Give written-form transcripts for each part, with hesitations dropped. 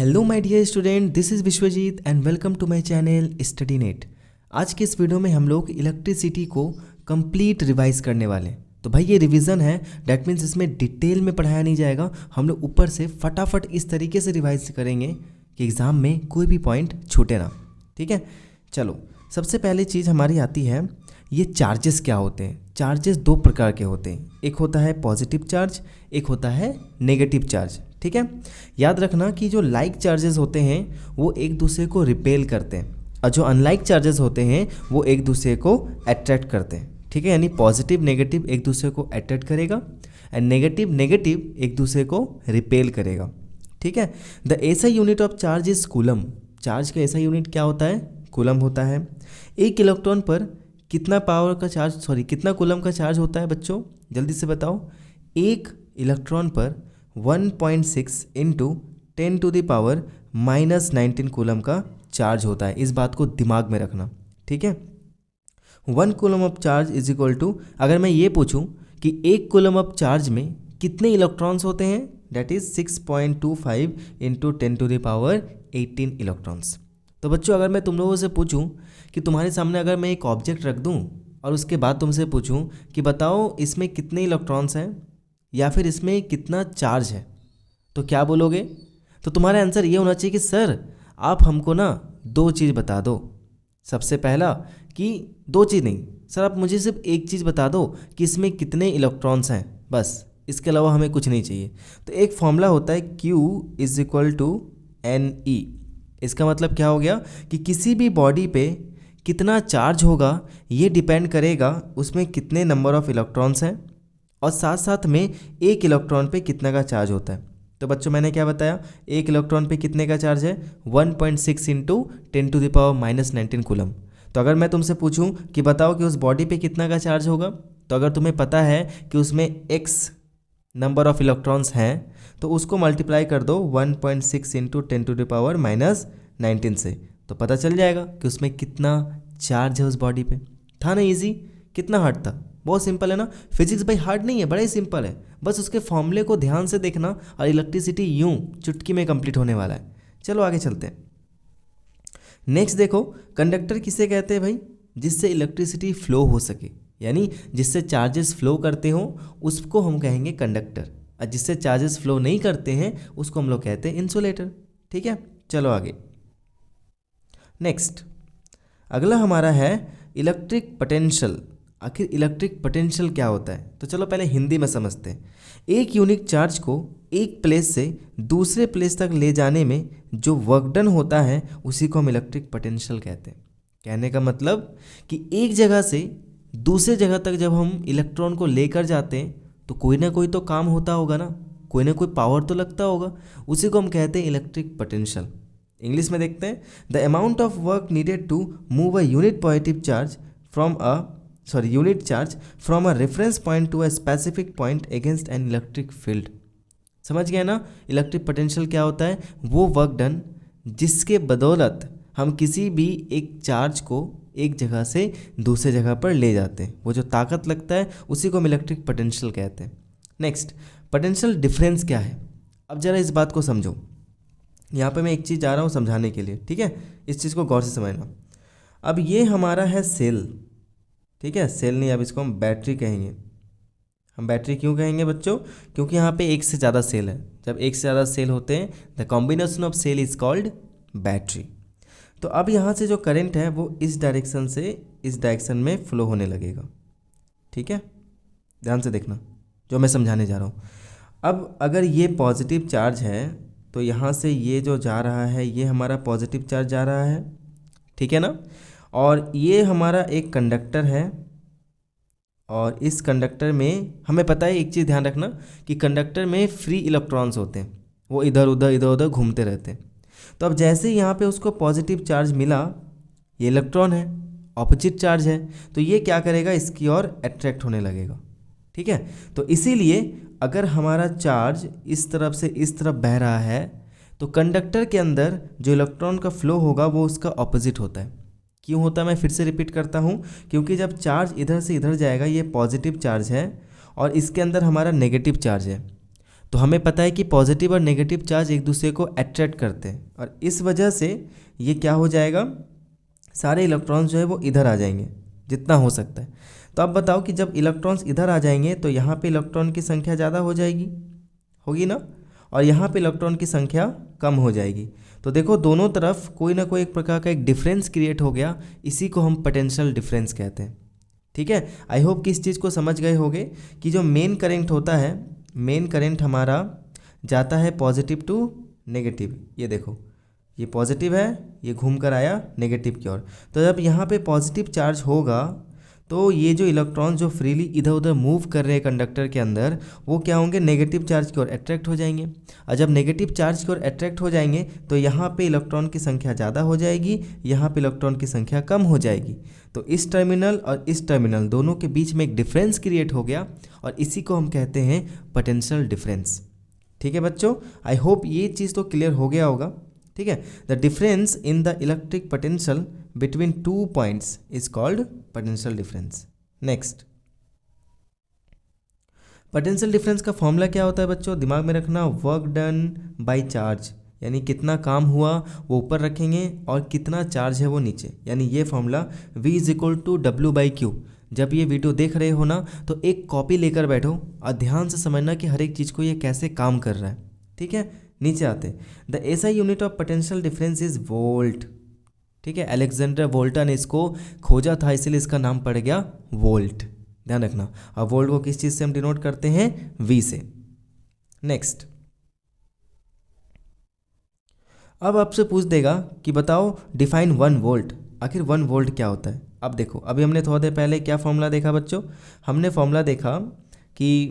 Hello my dear student, this is Vishwajit and welcome to my channel study net. आज के इस video में हम लोग इलेक्ट्रिसिटी को कंप्लीट रिवाइज करने वाले हैं। तो भाई ये रिवीजन है, डैट मीन्स इसमें डिटेल में पढ़ाया नहीं जाएगा। हम लोग ऊपर से फटाफट इस तरीके से रिवाइज करेंगे कि एग्ज़ाम में कोई भी पॉइंट छूटे ना। ठीक है, चलो सबसे पहली चीज़ हमारी आती है, ये चार्जेस क्या होते हैं। चार्जेस दो प्रकार के होते हैं, एक होता है पॉजिटिव चार्ज, एक होता है नेगेटिव चार्ज। ठीक है, याद रखना कि जो लाइक चार्जेस होते हैं वो एक दूसरे को रिपेल करते हैं और जो अनलाइक चार्जेस होते हैं वो एक दूसरे को अट्रैक्ट करते हैं। ठीक है, यानी पॉजिटिव नेगेटिव एक दूसरे को अट्रैक्ट करेगा एंड नेगेटिव नेगेटिव एक दूसरे को रिपेल करेगा। ठीक है, the SI unit of charge is coulomb. Charge का एसआई यूनिट क्या होता है? कूलम होता है। एक इलेक्ट्रॉन पर कितना पावर का चार्ज कितना कूलम का चार्ज होता है बच्चों, जल्दी से बताओ। एक इलेक्ट्रॉन पर 1.6 into 10 to the power -19 coulomb का चार्ज होता है। इस बात को दिमाग में रखना। ठीक है, 1 coulomb of charge is equal to, अगर मैं ये पूछूं कि 1 कूलम ऑफ चार्ज में कितने इलेक्ट्रॉन्स होते हैं, that is 6.25 into 10 to the power 18 electrons. तो बच्चों अगर मैं तुम लोगों से पूछूं कि तुम्हारे सामने अगर मैं एक ऑब्जेक्ट रख दूं और उसके बाद तुमसे पूछूं कि बताओ इसमें कितने इलेक्ट्रॉन्स हैं या फिर इसमें कितना चार्ज है, तो क्या बोलोगे? तो तुम्हारा आंसर ये होना चाहिए कि सर आप हमको ना दो चीज़ बता दो। सबसे पहला कि दो चीज़ नहीं सर, आप मुझे सिर्फ एक चीज़ बता दो कि इसमें कितने इलेक्ट्रॉन्स हैं, बस इसके अलावा हमें कुछ नहीं चाहिए। तो एक फॉर्मूला होता है Q is equal to NE। इसका मतलब क्या हो गया कि किसी भी बॉडी पे कितना चार्ज होगा ये डिपेंड करेगा उसमें कितने नंबर ऑफ इलेक्ट्रॉन्स हैं और साथ साथ में एक इलेक्ट्रॉन पे कितना का चार्ज होता है। तो बच्चों मैंने क्या बताया, एक इलेक्ट्रॉन पे कितने का चार्ज है? 1.6 into 10 to the power -19 coulomb. तो अगर मैं तुमसे पूछूं कि बताओ कि उस बॉडी पे कितना का चार्ज होगा, तो अगर तुम्हें पता है कि उसमें x नंबर ऑफ इलेक्ट्रॉन्स हैं तो उसको मल्टीप्लाई कर दो 1.6 इंटू 10 टू द पावर -19 से, तो पता चल जाएगा कि उसमें कितना चार्ज है उस बॉडी पे। था ना इजी? कितना हार्ड था? बहुत सिंपल है ना। फिजिक्स भाई हार्ड नहीं है, बड़ा ही सिंपल है। बस उसके फॉर्मूले को ध्यान से देखना और इलेक्ट्रिसिटी यूं चुटकी में कंप्लीट होने वाला है। चलो आगे चलते हैं। नेक्स्ट देखो, कंडक्टर किसे कहते हैं भाई? जिससे इलेक्ट्रिसिटी फ्लो हो सके, यानी जिससे चार्जेस फ्लो करते हो उसको हम कहेंगे कंडक्टर, और जिससे चार्जेस फ्लो नहीं करते हैं उसको हम लोग कहते हैं इंसुलेटर। ठीक है, चलो आगे। नेक्स्ट अगला हमारा है इलेक्ट्रिक पोटेंशियल। आखिर इलेक्ट्रिक पोटेंशियल क्या होता है? तो चलो पहले हिंदी में समझते हैं। एक यूनिक चार्ज को एक प्लेस से दूसरे प्लेस तक ले जाने में जो वर्क डन होता है उसी को हम इलेक्ट्रिक पोटेंशियल कहते हैं। कहने का मतलब कि एक जगह से दूसरे जगह तक जब हम इलेक्ट्रॉन को लेकर जाते हैं तो कोई ना कोई तो काम होता होगा ना, कोई ना कोई पावर तो लगता होगा, उसी को हम कहते हैं इलेक्ट्रिक पोटेंशियल। इंग्लिश में देखते हैं, the amount of work needed to move a unit positive charge unit charge from a reference point to a specific point against an electric field. समझ गए ना? इलेक्ट्रिक पोटेंशियल क्या होता है? वो वर्क डन जिसके बदौलत हम किसी भी एक चार्ज को एक जगह से दूसरे जगह पर ले जाते हैं, वो जो ताकत लगता है उसी को हम इलेक्ट्रिक पोटेंशियल कहते हैं। नेक्स्ट, पोटेंशियल डिफरेंस क्या है? अब जरा इस बात को समझो। यहाँ पे मैं एक चीज़ जा रहा हूँ समझाने के लिए, ठीक है? इस चीज़ को गौर से समझना। अब ये हमारा है सेल, ठीक है? सेल नहीं, अब इसको हम बैटरी कहेंगे। हम बैटरी क्यों कहेंगे बच्चों? क्योंकि यहाँ पे एक से ज़्यादा सेल है। जब एक से ज़्यादा सेल होते हैं the combination of cell is called battery. तो अब यहाँ से जो करंट है वो इस डायरेक्शन से इस डायरेक्शन में फ्लो होने लगेगा। ठीक है, ध्यान से देखना जो मैं समझाने जा रहा हूँ। अब अगर ये पॉजिटिव चार्ज है तो यहाँ से ये जो जा रहा है ये हमारा पॉजिटिव चार्ज जा रहा है, ठीक है ना? और ये हमारा एक कंडक्टर है और इस कंडक्टर में हमें पता है, एक चीज़ ध्यान रखना कि कंडक्टर में फ्री इलेक्ट्रॉन्स होते हैं, वो इधर उधर घूमते रहते हैं। तो अब जैसे ही यहाँ पे उसको पॉजिटिव चार्ज मिला, ये इलेक्ट्रॉन है, ऑपोजिट चार्ज है, तो ये क्या करेगा? इसकी ओर अट्रैक्ट होने लगेगा। ठीक है, तो इसीलिए अगर हमारा चार्ज इस तरफ से इस तरफ बह रहा है तो कंडक्टर के अंदर जो इलेक्ट्रॉन का फ्लो होगा वो उसका ऑपोजिट होता है। क्यों होता है? मैं फिर से रिपीट करता हूँ, क्योंकि जब चार्ज इधर से इधर जाएगा, ये पॉजिटिव चार्ज है और इसके अंदर हमारा नेगेटिव चार्ज है, तो हमें पता है कि पॉजिटिव और नेगेटिव चार्ज एक दूसरे को अट्रैक्ट करते हैं और इस वजह से ये क्या हो जाएगा, सारे इलेक्ट्रॉन्स जो है वो इधर आ जाएंगे जितना हो सकता है। तो अब बताओ कि जब इलेक्ट्रॉन्स इधर आ जाएंगे तो यहाँ पे इलेक्ट्रॉन की संख्या ज़्यादा हो जाएगी, होगी ना, और यहाँ पे इलेक्ट्रॉन की संख्या कम हो जाएगी। तो देखो दोनों तरफ कोई ना कोई एक प्रकार का एक डिफरेंस क्रिएट हो गया, इसी को हम पोटेंशियल डिफरेंस कहते हैं। ठीक है, आई होप कि इस चीज़ को समझ गए होंगे कि जो मेन करंट होता है, मेन करंट हमारा जाता है पॉजिटिव टू नेगेटिव। ये देखो ये पॉजिटिव है, ये घूम कर आया नेगेटिव की ओर। तो जब यहाँ पे पॉजिटिव चार्ज होगा तो ये जो इलेक्ट्रॉन जो फ्रीली इधर उधर मूव कर रहे हैं कंडक्टर के अंदर, वो क्या होंगे, नेगेटिव चार्ज की ओर अट्रैक्ट हो जाएंगे। और जब नेगेटिव चार्ज की ओर अट्रैक्ट हो जाएंगे तो यहाँ पे इलेक्ट्रॉन की संख्या ज़्यादा हो जाएगी, यहाँ पे इलेक्ट्रॉन की संख्या कम हो जाएगी। तो इस टर्मिनल और इस टर्मिनल दोनों के बीच में एक डिफरेंस क्रिएट हो गया और इसी को हम कहते हैं पोटेंशियल डिफरेंस। ठीक है बच्चों, आई होप ये चीज़ तो क्लियर हो गया होगा। ठीक है, the difference in the electric potential between 2 points is called potential difference. Next, potential difference का फॉर्मूला क्या होता है बच्चों, दिमाग में रखना, वर्क डन बाय चार्ज, यानी कितना काम हुआ वो ऊपर रखेंगे और कितना चार्ज है वो नीचे, यानी ये formula V is equal to W/Q। जब ये वीडियो देख रहे हो ना तो एक कॉपी लेकर बैठो और ध्यान से समझना कि हर एक चीज़ को ये कैसे काम कर रहा है। ठीक है, नीचे आते, the SI unit of potential difference is volt. ठीक है, अलेक्जेंडर वोल्टा ने इसको खोजा था, इसलिए इसका नाम पड़ गया वोल्ट, ध्यान रखना। और वोल्ट को किस चीज़ से हम डिनोट करते हैं, V से। नेक्स्ट, अब आपसे पूछ देगा कि बताओ डिफाइन 1 वोल्ट, आखिर 1 वोल्ट क्या होता है। अब देखो, अभी हमने थोड़ा देर पहले क्या फॉर्मूला देखा बच्चों, हमने फॉर्मूला देखा कि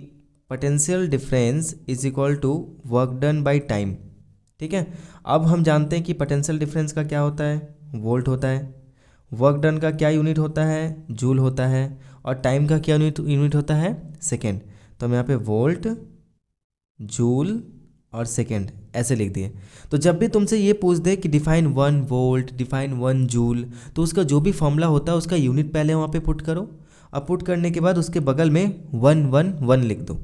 potential difference is equal to work done by time. ठीक है, अब हम जानते हैं कि पोटेंशियल डिफरेंस का क्या होता है, वोल्ट होता है। वर्क डन का क्या यूनिट होता है, जूल होता है। और टाइम का क्या यूनिट होता है, सेकेंड। तो हम यहाँ पे वोल्ट, जूल और सेकेंड ऐसे लिख दिए। तो जब भी तुमसे ये पूछ दे कि डिफाइन 1 वोल्ट, डिफाइन 1 जूल, तो उसका जो भी फॉर्मूला होता है उसका यूनिट पहले वहाँ पे पुट करो। अब पुट करने के बाद उसके बगल में 111 लिख दो।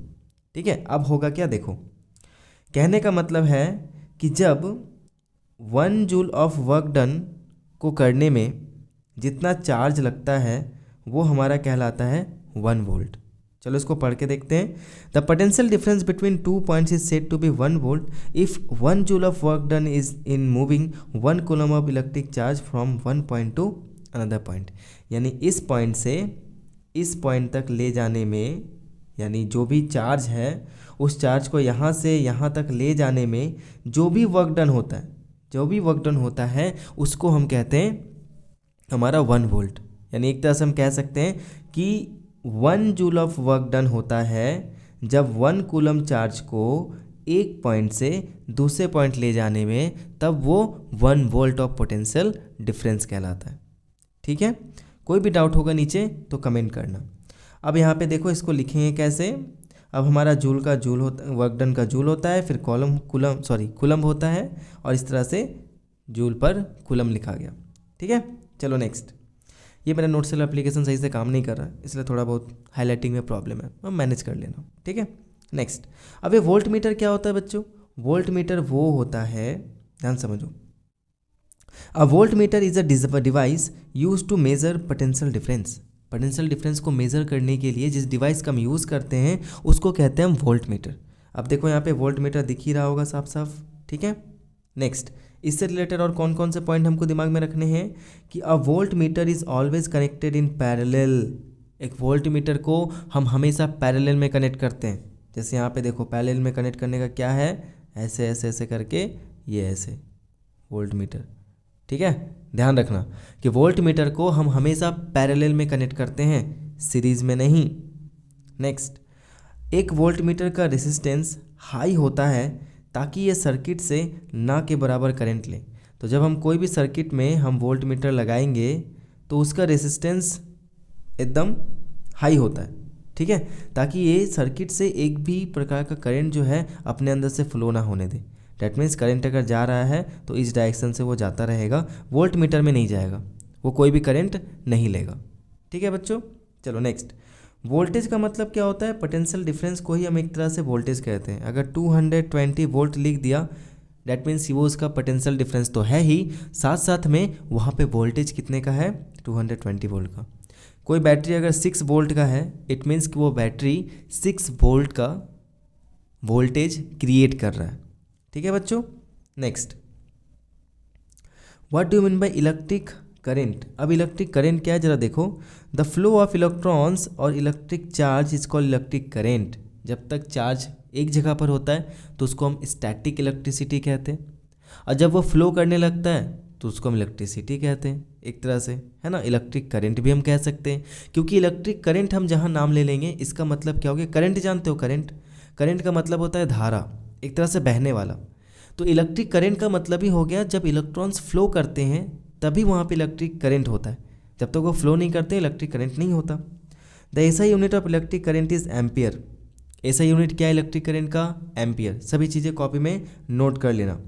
ठीक है, अब होगा क्या देखो, कहने का मतलब है कि जब 1 जूल ऑफ वर्क डन को करने में जितना चार्ज लगता है वो हमारा कहलाता है 1 वोल्ट। चलो इसको पढ़ के देखते हैं। The potential difference between 2 points is said to be 1 volt if 1 joule of work done is in moving 1 coulomb of electric charge from 1 point to another point. यानी इस पॉइंट से इस पॉइंट तक ले जाने में, यानी जो भी चार्ज है उस चार्ज को यहाँ से यहाँ तक ले जाने में जो भी वर्क डन होता है, जो भी वर्क डन होता है उसको हम कहते हैं हमारा 1 वोल्ट। यानी एक तरह से हम कह सकते हैं कि 1 जूल ऑफ वर्क डन होता है जब 1 कूलम चार्ज को एक पॉइंट से दूसरे पॉइंट ले जाने में, तब वो 1 वोल्ट ऑफ पोटेंशियल डिफरेंस कहलाता है। ठीक है, कोई भी डाउट होगा नीचे तो कमेंट करना। अब यहाँ पे देखो इसको लिखेंगे कैसे। अब हमारा जूल का जूल होता, वर्क डन का जूल होता है, फिर कूलम होता है और इस तरह से जूल पर कूलम लिखा गया। ठीक है, चलो नेक्स्ट। ये मेरा नोट सेल एप्लीकेशन सही से काम नहीं कर रहा है, इसलिए थोड़ा बहुत हाईलाइटिंग में प्रॉब्लम है, मैं मैनेज कर लेना। ठीक है, नेक्स्ट। अब ये वोल्ट मीटर क्या होता है बच्चों, वोल्ट मीटर वो होता है, ध्यान समझो, a volt meter is a device use to measure potential difference. Potential difference को मेजर करने के लिए जिस डिवाइस का हम यूज़ करते हैं उसको कहते हैं हम वोल्ट मीटर। अब देखो यहाँ पे वोल्ट मीटर दिख ही रहा होगा साफ साफ। ठीक है, नेक्स्ट। इससे रिलेटेड और कौन कौन से पॉइंट हमको दिमाग में रखने हैं कि a volt meter is always connected in parallel. एक वोल्ट मीटर को हम हमेशा पैरेलल में कनेक्ट करते हैं। जैसे यहाँ पे देखो पैरेलल में कनेक्ट करने का क्या है, ऐसे ऐसे ऐसे करके ये ऐसे वोल्ट मीटर। ठीक है, ध्यान रखना कि वोल्ट मीटर को हम हमेशा पैरेलल में कनेक्ट करते हैं, सीरीज में नहीं। नेक्स्ट, एक वोल्ट मीटर का रेसिस्टेंस हाई होता है ताकि ये सर्किट से ना के बराबर करंट ले। तो जब हम कोई भी सर्किट में हम वोल्ट मीटर लगाएंगे तो उसका रेसिस्टेंस एकदम हाई होता है। ठीक है, ताकि ये सर्किट से एक भी प्रकार का करंट जो है अपने अंदर से फ्लो ना होने दे। डैट मीन्स करंट अगर जा रहा है तो इस डायरेक्शन से वो जाता रहेगा, वोल्ट मीटर में नहीं जाएगा, वो कोई भी करंट नहीं लेगा। ठीक है बच्चों, चलो नेक्स्ट। वोल्टेज का मतलब क्या होता है, पोटेंशियल डिफरेंस को ही हम एक तरह से वोल्टेज कहते हैं। अगर 220 वोल्ट लिख दिया डैट मीन्स वो उसका पोटेंशियल डिफरेंस तो है ही, साथ साथ में वहाँ पे वोल्टेज कितने का है, 220 वोल्ट का। कोई बैटरी अगर 6 वोल्ट का है, इट मीन्स कि वो बैटरी 6 वोल्ट का वोल्टेज क्रिएट कर रहा है। ठीक है बच्चों। Next, what do you mean by electric current. अब इलेक्ट्रिक करेंट क्या है जरा देखो, द फ्लो ऑफ इलेक्ट्रॉन्स और electric charge is called electric current. जब तक चार्ज एक जगह पर होता है तो उसको हम स्टैटिक इलेक्ट्रिसिटी कहते हैं, और जब वो फ्लो करने लगता है तो उसको हम इलेक्ट्रिसिटी कहते हैं एक तरह से, है ना। इलेक्ट्रिक करंट भी हम कह सकते हैं, क्योंकि इलेक्ट्रिक करंट हम जहाँ नाम ले लेंगे इसका मतलब क्या हो गया, करंट जानते हो, करंट, करंट का मतलब होता है धारा, एक तरह से बहने वाला। तो इलेक्ट्रिक करंट का मतलब ही हो गया जब इलेक्ट्रॉन्स फ्लो करते हैं तभी वहाँ पे इलेक्ट्रिक करंट होता है, जब तक वो फ्लो नहीं करते इलेक्ट्रिक करंट नहीं होता। The SI unit of electric current is ampere. SI unit क्या है इलेक्ट्रिक करंट का, एम्पियर। सभी चीज़ें कॉपी में नोट कर लेना।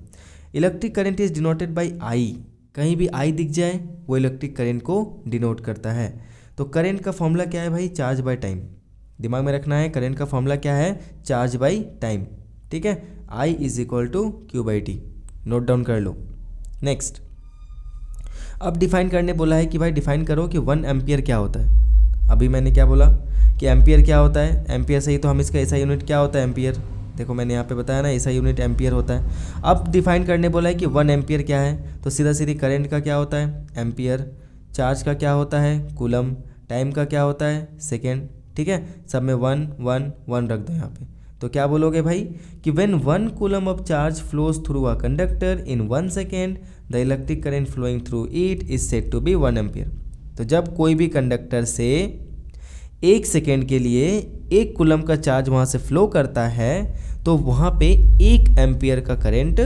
Electric current is denoted by I, कहीं भी आई दिख जाए वो इलेक्ट्रिक करंट को डिनोट करता है। तो करंट का फॉर्मूला क्या है भाई, चार्ज बाय टाइम। दिमाग में रखना है करंट का फॉर्मूला क्या है, चार्ज बाय टाइम। ठीक है, I is equal to Q by T, note down कर लो। नेक्स्ट, अब डिफाइन करने बोला है कि भाई डिफाइन करो कि 1 एम्पियर क्या होता है। अभी मैंने क्या बोला कि एम्पियर क्या होता है, एम्पियर सही, तो हम इसका एसआई यूनिट क्या होता है, एम्पियर। देखो मैंने यहाँ पे बताया ना, एसआई यूनिट एम्पियर होता है। अब डिफाइन करने बोला है कि 1 एम्पियर क्या है, तो सीधा सीधी करंट का क्या होता है, एम्पियर, चार्ज का क्या होता है, कूलम, टाइम का क्या होता है, सेकेंड। ठीक है, सब में 1 1 1 रख दो यहाँ पे। तो क्या बोलोगे भाई कि when 1 coulomb of charge flows through a conductor in 1 second the electric current flowing through it is said to be 1 ampere. तो जब कोई भी कंडक्टर से 1 सेकेंड के लिए 1 कूलम का चार्ज वहाँ से फ्लो करता है तो वहाँ पे 1 एम्पियर का करंट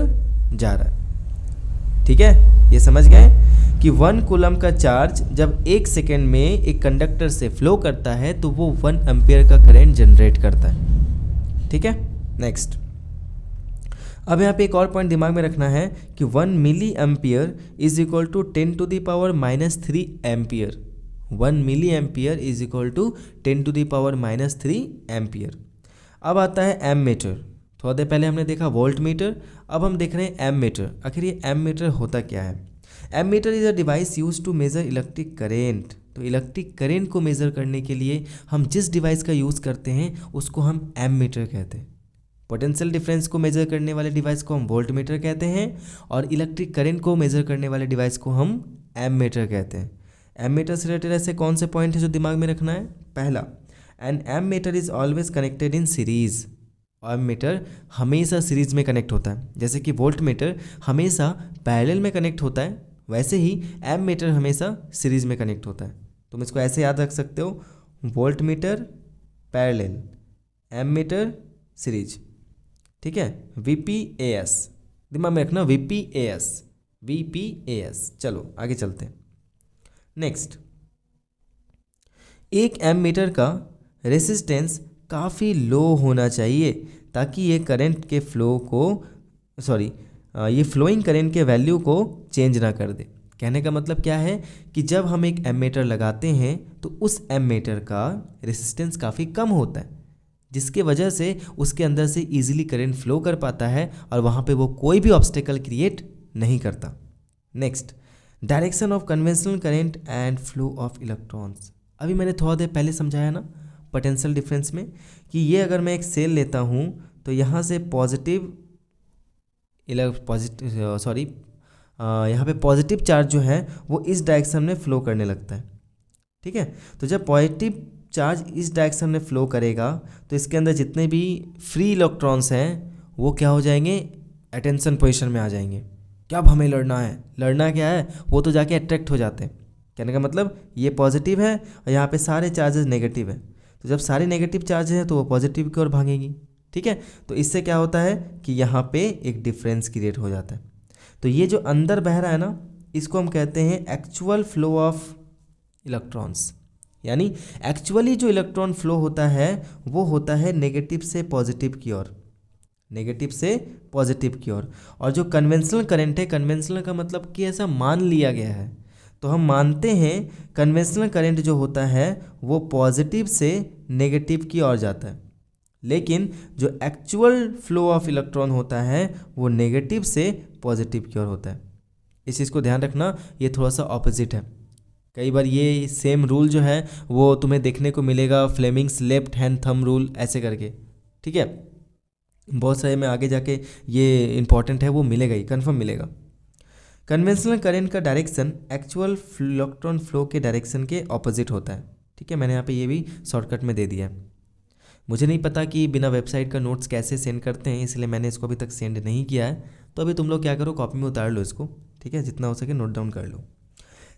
जा रहा है। ठीक है, ये समझ गए कि 1 कूलम का चार्ज जब 1 सेकेंड में एक कंडक्टर से फ्लो करता है तो वो 1 एम्पियर का करंट जनरेट करता है। ठीक है, नेक्स्ट, अब यहाँ पे एक और पॉइंट दिमाग में रखना है कि 1 milli ampere is equal to 10 to the power -3 ampere. 1 milli ampere is equal to 10 to the power -3 ampere. अब आता है एम मीटर। थोड़ा देर पहले हमने देखा वोल्ट मीटर, अब हम देख रहे हैं एम मीटर। आखिर ये एम मीटर होता क्या है। Ammeter is a device use to measure electric current. तो इलेक्ट्रिक करेंट को मेज़र करने के लिए हम जिस डिवाइस का यूज़ करते हैं उसको हम एम मीटर कहते हैं। पोटेंशियल डिफरेंस को मेज़र करने वाले डिवाइस को हम वोल्ट मीटर कहते हैं, और इलेक्ट्रिक करंट को मेज़र करने वाले डिवाइस को हम एम मीटर कहते हैं। एम मीटर से रिलेटेड ऐसे कौन से पॉइंट है जो दिमाग में रखना है। पहला, an ammeter is always connected in series. Ammeter हमेशा सीरीज़ में कनेक्ट होता है। जैसे कि वोल्ट मीटर हमेशा पैरेलल में कनेक्ट होता है, वैसे ही एम मीटर हमेशा सीरीज़ में कनेक्ट होता है। तुम इसको ऐसे याद रख सकते हो, voltmeter parallel, ammeter series. ठीक है, VPAS दिमाग में रखना, VPAS। चलो आगे चलते हैं। नेक्स्ट, एक एम मीटर का रेसिस्टेंस काफ़ी लो होना चाहिए ताकि ये करंट के फ्लो को ये फ्लोइंग करंट के वैल्यू को चेंज ना कर दे। कहने का मतलब क्या है कि जब हम एक एमीटर लगाते हैं तो उस एमीटर का रेसिस्टेंस काफ़ी कम होता है, जिसके वजह से उसके अंदर से इजीली करंट फ्लो कर पाता है और वहाँ पे वो कोई भी ऑब्स्टेकल क्रिएट नहीं करता। Next, direction of conventional current and flow of electrons. अभी मैंने थोड़ा देर पहले समझाया ना पोटेंशियल डिफरेंस में कि ये अगर मैं एक सेल लेता हूँ तो यहाँ से यहाँ पे पॉजिटिव चार्ज जो है वो इस डायरेक्शन में फ़्लो करने लगता है। ठीक है, तो जब पॉजिटिव चार्ज इस डायरेक्शन में फ़्लो करेगा तो इसके अंदर जितने भी फ्री इलेक्ट्रॉन्स हैं वो क्या हो जाएंगे, अटेंशन पोजीशन में आ जाएंगे कि अब हमें लड़ना है। लड़ना क्या है, वो तो जाके अट्रैक्ट हो जाते हैं। कहने का मतलब ये पॉजिटिव है और यहाँ पे सारे चार्जेस नेगेटिव है, तो जब सारे नेगेटिव चार्ज हैं तो वो पॉजिटिव की ओर भागेंगी। ठीक है, तो इससे क्या होता है कि यहाँ पे एक डिफरेंस क्रिएट हो जाता है। तो ये जो अंदर बह रहा है ना, इसको हम कहते हैं एक्चुअल फ्लो ऑफ इलेक्ट्रॉन्स। यानी एक्चुअली जो इलेक्ट्रॉन फ्लो होता है वो होता है नेगेटिव से पॉजिटिव की ओर, नेगेटिव से पॉजिटिव की ओर। और जो कन्वेंशनल करंट है, कन्वेंशनल का मतलब कि ऐसा मान लिया गया है, तो हम मानते हैं कन्वेंशनल करंट जो होता है वो पॉजिटिव से नेगेटिव की ओर जाता है, लेकिन जो एक्चुअल फ्लो ऑफ इलेक्ट्रॉन होता है वो नेगेटिव से पॉजिटिव की ओर होता है। इस चीज़ को ध्यान रखना, ये थोड़ा सा ऑपोजिट है। कई बार ये सेम रूल जो है वो तुम्हें देखने को मिलेगा, Fleming's left hand thumb rule ऐसे करके, ठीक है। बहुत सारे में आगे जाके ये इंपॉर्टेंट है, वो मिलेगा ही, कन्फर्म मिलेगा। कन्वेंशनल करंट का डायरेक्शन एक्चुअल इलेक्ट्रॉन फ्लो के डायरेक्शन के ऑपोजिट होता है, ठीक है। मैंने यहाँ पे ये भी शॉर्टकट में दे दिया है। मुझे नहीं पता कि बिना वेबसाइट का नोट्स कैसे सेंड करते हैं, इसलिए मैंने इसको अभी तक सेंड नहीं किया है। तो अभी तुम लोग क्या करो, कॉपी में उतार लो इसको, ठीक है, जितना हो सके नोट डाउन कर लो।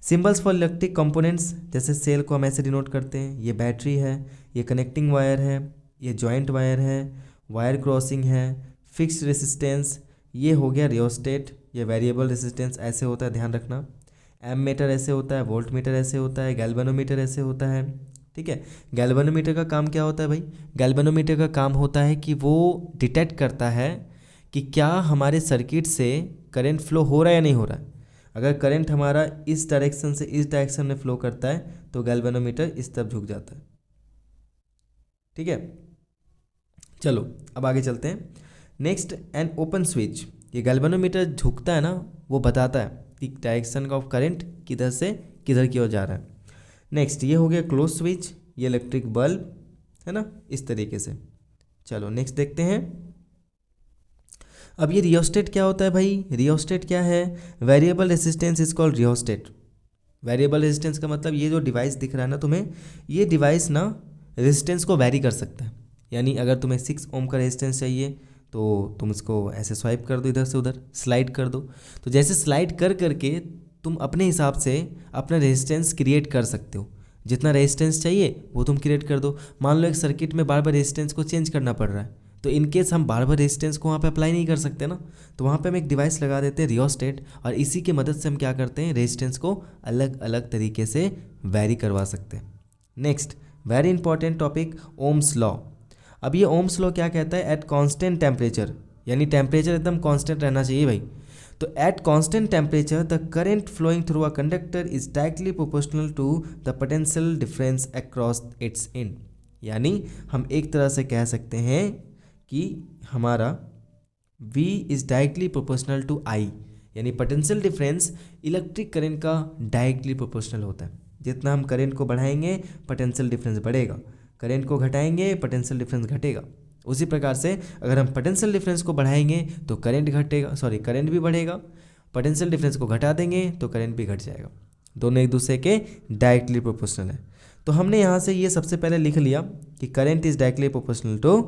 सिंबल्स फॉर इलेक्ट्रिक कंपोनेंट्स, जैसे सेल को हम ऐसे डिनोट करते हैं, ये बैटरी है, ये कनेक्टिंग वायर है, ये जॉइंट वायर है, वायर क्रॉसिंग है, फिक्स्ड रेसिस्टेंस, ये हो गया रियोस्टेट, ये वेरिएबल रेसिस्टेंस ऐसे होता है, ध्यान रखना। एममीटर ऐसे होता है, वोल्ट मीटर ऐसे होता है, गैल्वेनोमीटर ऐसे होता है, ठीक है। गैल्वेनोमीटर का काम क्या होता है भाई? गैल्वेनोमीटर का काम होता है कि वो डिटेक्ट करता है कि क्या हमारे सर्किट से करंट फ्लो हो रहा है या नहीं हो रहा है। अगर करंट हमारा इस डायरेक्शन से इस डायरेक्शन में फ्लो करता है तो गैल्वेनोमीटर इस तरफ झुक जाता है, ठीक है। चलो अब आगे चलते हैं। नेक्स्ट, एन ओपन स्विच, ये गैल्वेनोमीटर झुकता है ना, वो बताता है कि डायरेक्शन ऑफ करंट किधर से किधर की ओर जा रहा है। नेक्स्ट, ये हो गया क्लोज स्विच, ये इलेक्ट्रिक बल्ब है ना, इस तरीके से। चलो नेक्स्ट देखते हैं। अब ये रियोस्टेट क्या होता है भाई? रियोस्टेट क्या है? Variable resistance is called rheostat. Variable resistance का मतलब ये जो डिवाइस दिख रहा है ना तुम्हें, ये डिवाइस ना रेजिस्टेंस को वैरी कर सकता है। यानी अगर तुम्हें 6 ओम का रेजिस्टेंस चाहिए तो तुम इसको ऐसे स्वाइप कर दो, इधर से उधर स्लाइड कर दो, तो जैसे स्लाइड कर करके तुम अपने हिसाब से अपना रेजिस्टेंस क्रिएट कर सकते हो। जितना रेजिस्टेंस चाहिए वो तुम क्रिएट कर दो। मान लो एक सर्किट में बार बार रेजिस्टेंस को चेंज करना पड़ रहा है, तो इनकेस हम बार बार रेजिस्टेंस को वहाँ पे अप्लाई नहीं कर सकते ना, तो वहाँ पे हम एक डिवाइस लगा देते हैं रियोस्टेट, और इसी की मदद से हम क्या करते हैं, रेजिस्टेंस को अलग अलग तरीके से वैरी करवा सकते हैं। Next, very important topic, Ohm's law. अब ये ओम्स लॉ क्या कहता है? एट कांस्टेंट टेम्परेचर, यानी टेम्परेचर एकदम कांस्टेंट रहना चाहिए भाई। तो at constant temperature the current flowing through a conductor is directly proportional to the potential difference across its end. यानी हम एक तरह से कह सकते हैं कि हमारा V is directly proportional to I, यानी पोटेंशियल डिफरेंस इलेक्ट्रिक करंट का डायरेक्टली प्रोपोर्शनल होता है। जितना हम करंट को बढ़ाएंगे पोटेंशियल डिफरेंस बढ़ेगा, करंट को घटाएंगे पोटेंशियल डिफरेंस घटेगा। उसी प्रकार से अगर हम पोटेंशियल डिफरेंस को बढ़ाएंगे तो करंट घटेगा, करंट भी बढ़ेगा, पोटेंशियल डिफरेंस को घटा देंगे तो करंट भी घट जाएगा। दोनों एक दूसरे के डायरेक्टली प्रोपोर्शनल है। तो हमने यहाँ से ये सबसे पहले लिख लिया कि current is directly proportional to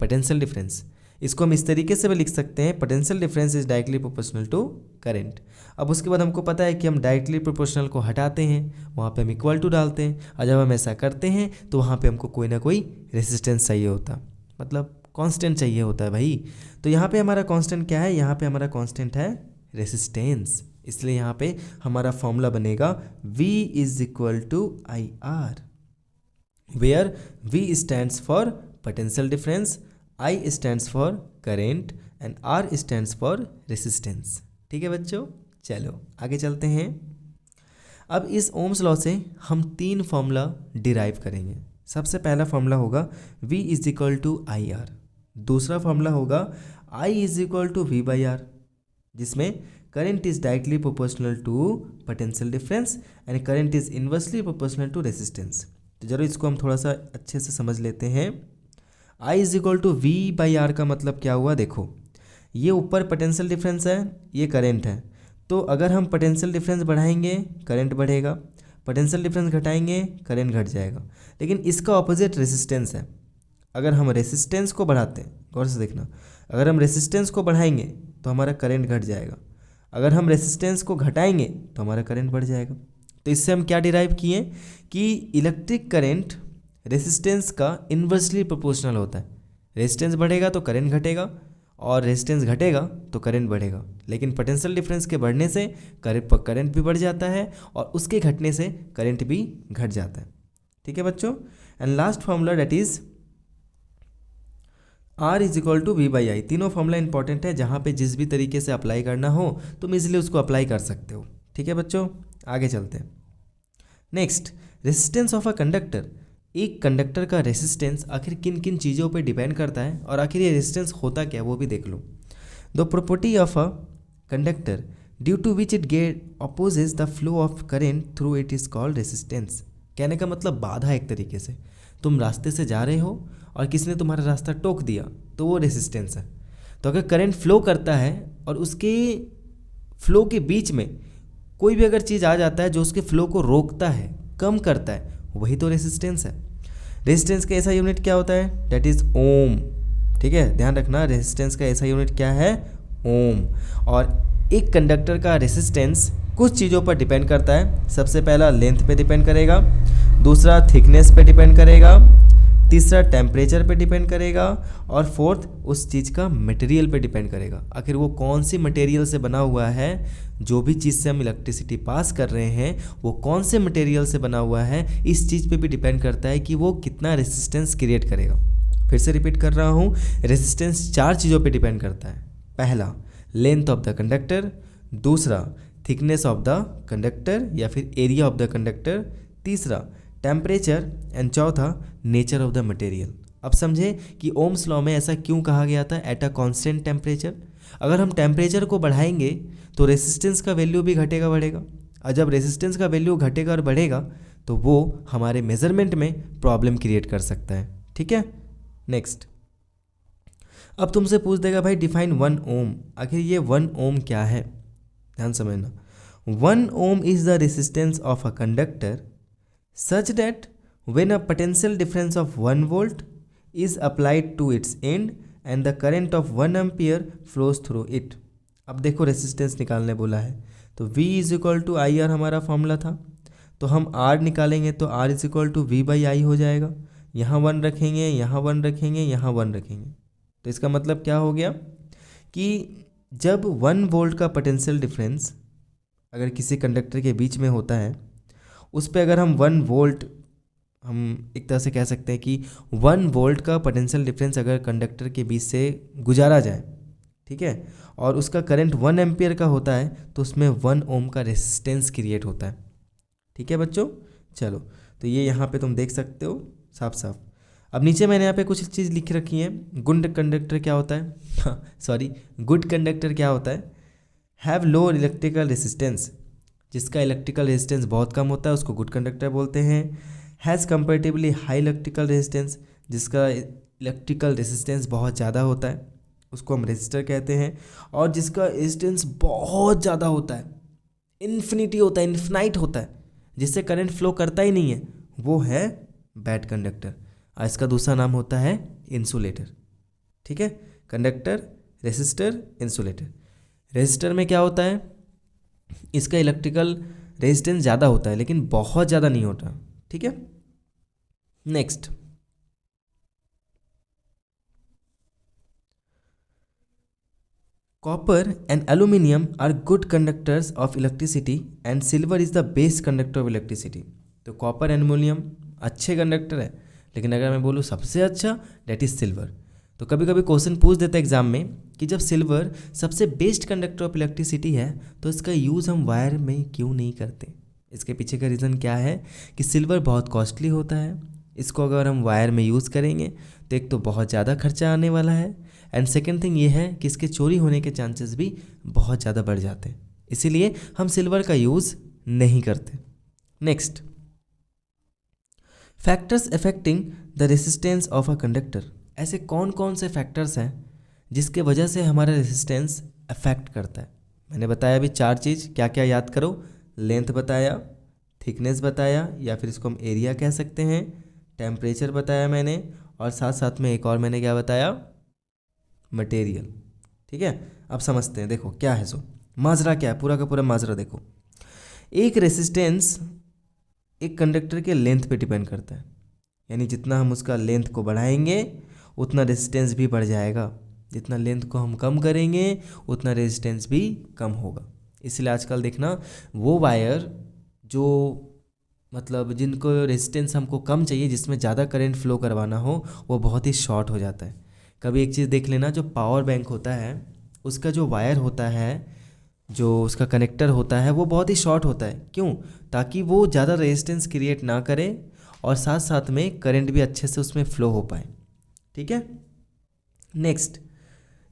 potential difference. इसको हम इस तरीके से भी लिख सकते हैं, potential difference is directly proportional to current. अब उसके बाद हमको पता है कि हम डायरेक्टली प्रोपोर्शनल को हटाते हैं, वहाँ पे हम इक्वल टू डालते हैं, और जब हम ऐसा करते हैं तो वहाँ पे हमको कोई ना कोई रेजिस्टेंस चाहिए होता, मतलब कांस्टेंट चाहिए होता है भाई। तो यहाँ पे हमारा कांस्टेंट क्या है? यहाँ पे हमारा कांस्टेंट है रेजिस्टेंस। इसलिए यहाँ पे हमारा फॉर्मूला बनेगा V is equal to IR, where V stands for potential difference, I stands for current and R stands for resistance. ठीक है बच्चों, चलो आगे चलते हैं। अब इस ओम्स लॉ से हम 3 फॉर्मूला डिराइव करेंगे। सबसे पहला फॉर्मूला होगा V is equal to IR, दूसरा फॉर्मूला होगा I is equal to V by R, जिसमें current is directly proportional to potential difference and current is inversely proportional to resistance. तो जरूर इसको हम थोड़ा सा अच्छे से समझ लेते हैं। I is equal to V by R का मतलब क्या हुआ? देखो, ये ऊपर पोटेंशियल डिफरेंस है, ये करंट है, तो अगर हम पोटेंशियल डिफरेंस बढ़ाएंगे करंट बढ़ेगा, पोटेंशियल डिफरेंस घटाएंगे करंट घट जाएगा। लेकिन इसका ऑपोजिट रेसिस्टेंस है। अगर हम रेसिस्टेंस को बढ़ाते हैं, गौर से देखना, अगर हम रेसिस्टेंस को बढ़ाएंगे तो हमारा करंट घट जाएगा, अगर हम रेसिस्टेंस को घटाएंगे तो हमारा करंट बढ़ जाएगा। तो इससे हम क्या डिराइव किए कि इलेक्ट्रिक करंट रेसिस्टेंस का इन्वर्सली प्रोपोर्शनल होता है। रेसिस्टेंस बढ़ेगा तो करंट घटेगा, और रेजिस्टेंस घटेगा तो करंट बढ़ेगा। लेकिन पोटेंशियल डिफरेंस के बढ़ने से करंट भी बढ़ जाता है, और उसके घटने से करंट भी घट जाता है। ठीक है बच्चों, and last formula that is R is equal to V by I. तीनों फॉर्मूला इंपॉर्टेंट है, जहाँ पे जिस भी तरीके से अप्लाई करना हो तुम इजीली उसको अप्लाई कर सकते हो। ठीक है बच्चों, आगे चलते हैं। Next, resistance of a conductor. एक कंडक्टर का रेसिस्टेंस आखिर किन किन चीज़ों पे डिपेंड करता है और आखिर ये रेसिस्टेंस होता क्या है वो भी देख लो। The property of a conductor due to which it get opposes the flow of current through it is called resistance. कहने का मतलब बाधा। एक तरीके से तुम रास्ते से जा रहे हो और किसी ने तुम्हारा रास्ता टोक दिया तो वो रेसिस्टेंस है। तो अगर करंट फ्लो करता है और उसके फ्लो के बीच में कोई भी अगर चीज़ आ जाता है जो उसके फ्लो को रोकता है, कम करता है, वही तो रेसिस्टेंस है। रेजिस्टेंस का ऐसा यूनिट क्या होता है? दैट इज़ ओम। ठीक है, ध्यान रखना, रेजिस्टेंस का ऐसा यूनिट क्या है? ओम। और एक कंडक्टर का रेजिस्टेंस कुछ चीज़ों पर डिपेंड करता है। सबसे पहला लेंथ पे डिपेंड करेगा, दूसरा थिकनेस पे डिपेंड करेगा, तीसरा टेम्परेचर पे डिपेंड करेगा और फोर्थ उस चीज़ का मटेरियल पे डिपेंड करेगा। आखिर वो कौन सी मटेरियल से बना हुआ है, जो भी चीज़ से हम इलेक्ट्रिसिटी पास कर रहे हैं वो कौन से मटेरियल से बना हुआ है, इस चीज़ पे भी डिपेंड करता है कि वो कितना रेजिस्टेंस क्रिएट करेगा। फिर से रिपीट कर रहा हूँ, रेजिस्टेंस 4 चीज़ों पे डिपेंड करता है। पहला लेंथ ऑफ द कंडक्टर, दूसरा थिकनेस ऑफ द कंडक्टर या फिर एरिया ऑफ द कंडक्टर, तीसरा टेम्परेचर एंड चौथा नेचर ऑफ द मटेरियल। अब समझे कि ओम्स लॉ में ऐसा क्यों कहा गया था, एट अ कांस्टेंट टेम्परेचर। अगर हम टेम्परेचर को बढ़ाएंगे तो रेसिस्टेंस का वैल्यू भी घटेगा बढ़ेगा, और जब रेसिस्टेंस का वैल्यू घटेगा और बढ़ेगा तो वो हमारे मेजरमेंट में प्रॉब्लम क्रिएट कर सकता है। ठीक है, नेक्स्ट। अब तुमसे पूछ देगा भाई डिफाइन 1 ओम। आखिर ये 1 ओम क्या है, ध्यान समझना। 1 ohm is the resistance of a conductor such that when a potential difference of 1 volt is applied to its end and the current of 1 ampere flows through it। अब देखो रेसिस्टेंस निकालने बोला है तो V is equal to I R हमारा formula था, तो हम R निकालेंगे तो R is equal to V by I हो जाएगा। यहाँ 1 रखेंगे, यहाँ 1 रखेंगे, यहाँ 1 रखेंगे, तो इसका मतलब क्या हो गया कि जब 1 वोल्ट का पोटेंशियल डिफरेंस अगर किसी कंडक्टर के बीच में होता है, उस पर अगर हम 1 वोल्ट, हम एक तरह से कह सकते हैं कि 1 वोल्ट का पोटेंशियल डिफरेंस अगर कंडक्टर के बीच से गुजारा जाए, ठीक है, और उसका करंट 1 एम्पियर का होता है तो उसमें 1 ओम का रेसिस्टेंस क्रिएट होता है। ठीक है बच्चों, चलो तो ये यहाँ पे तुम देख सकते हो साफ साफ। अब नीचे मैंने यहाँ पे कुछ चीज़ लिख रखी है। गुड कंडक्टर क्या होता है सॉरी गुड कंडक्टर क्या होता है? हैव लो इलेक्ट्रिकल रेसिस्टेंस, जिसका इलेक्ट्रिकल रेजिस्टेंस बहुत कम होता है उसको गुड कंडक्टर बोलते हैं। Has comparatively high electrical resistance, जिसका इलेक्ट्रिकल रेजिस्टेंस बहुत ज़्यादा होता है उसको हम रेजिस्टर कहते हैं। और जिसका रेजिस्टेंस बहुत ज़्यादा होता है, इन्फिनिटी होता है, इन्फिनाइट होता है, जिससे करंट फ्लो करता ही नहीं है, वो है बैड कंडक्टर। और इसका दूसरा नाम होता है इंसुलेटर। ठीक है, कंडक्टर, रेजिस्टर, इंसुलेटर। रेजिस्टर में क्या होता है, इसका इलेक्ट्रिकल रेजिस्टेंस ज़्यादा होता है लेकिन बहुत ज़्यादा नहीं होता। ठीक है, next. Copper and aluminium are good conductors of electricity and silver is the best conductor of electricity. तो कॉपर एंड एल्यूमिनियम अच्छे कंडक्टर है, लेकिन अगर मैं बोलूँ सबसे अच्छा, डेट इज सिल्वर। तो कभी कभी क्वेश्चन पूछ देता है एग्जाम में कि जब सिल्वर सबसे बेस्ट कंडक्टर ऑफ इलेक्ट्रिसिटी है तो इसका यूज़ हम वायर में क्यों नहीं करते? इसके पीछे का रीज़न क्या है कि सिल्वर बहुत कॉस्टली होता है, इसको अगर हम वायर में यूज़ करेंगे तो एक तो बहुत ज़्यादा खर्चा आने वाला है, एंड सेकेंड थिंग ये है कि इसके चोरी होने के चांसेस भी बहुत ज़्यादा बढ़ जाते हैं, इसीलिए हम सिल्वर का यूज़ नहीं करते। Next, factors affecting the resistance of a conductor. ऐसे कौन कौन से फैक्टर्स हैं जिसके वजह से हमारा रेसिस्टेंस अफेक्ट करता है? मैंने बताया अभी 4 चीज़, क्या क्या याद करो। लेंथ बताया, थिकनेस बताया या फिर इसको हम एरिया कह सकते हैं, टेम्परेचर बताया मैंने, और साथ साथ में एक और मैंने क्या बताया, मटेरियल। ठीक है, अब समझते हैं। देखो क्या है, सो माजरा क्या है, पूरा का पूरा माजरा देखो। एक रेसिस्टेंस एक कंडक्टर के लेंथ पे डिपेंड करता है, यानी जितना हम उसका लेंथ को बढ़ाएंगे उतना रेजिस्टेंस भी बढ़ जाएगा, जितना लेंथ को हम कम करेंगे उतना रेजिस्टेंस भी कम होगा। इसलिए आजकल देखना वो वायर जो मतलब जिनको रेजिस्टेंस हमको कम चाहिए, जिसमें ज़्यादा करंट फ्लो करवाना हो, वो बहुत ही शॉर्ट हो जाता है। कभी एक चीज़ देख लेना, जो पावर बैंक होता है उसका जो वायर होता है जो उसका कनेक्टर होता है वो बहुत ही शॉर्ट होता है। क्यों? ताकि वो ज़्यादा रेजिस्टेंस क्रिएट ना करे और साथ साथ में करंट भी अच्छे से उसमें फ्लो हो पाए। ठीक है। नेक्स्ट,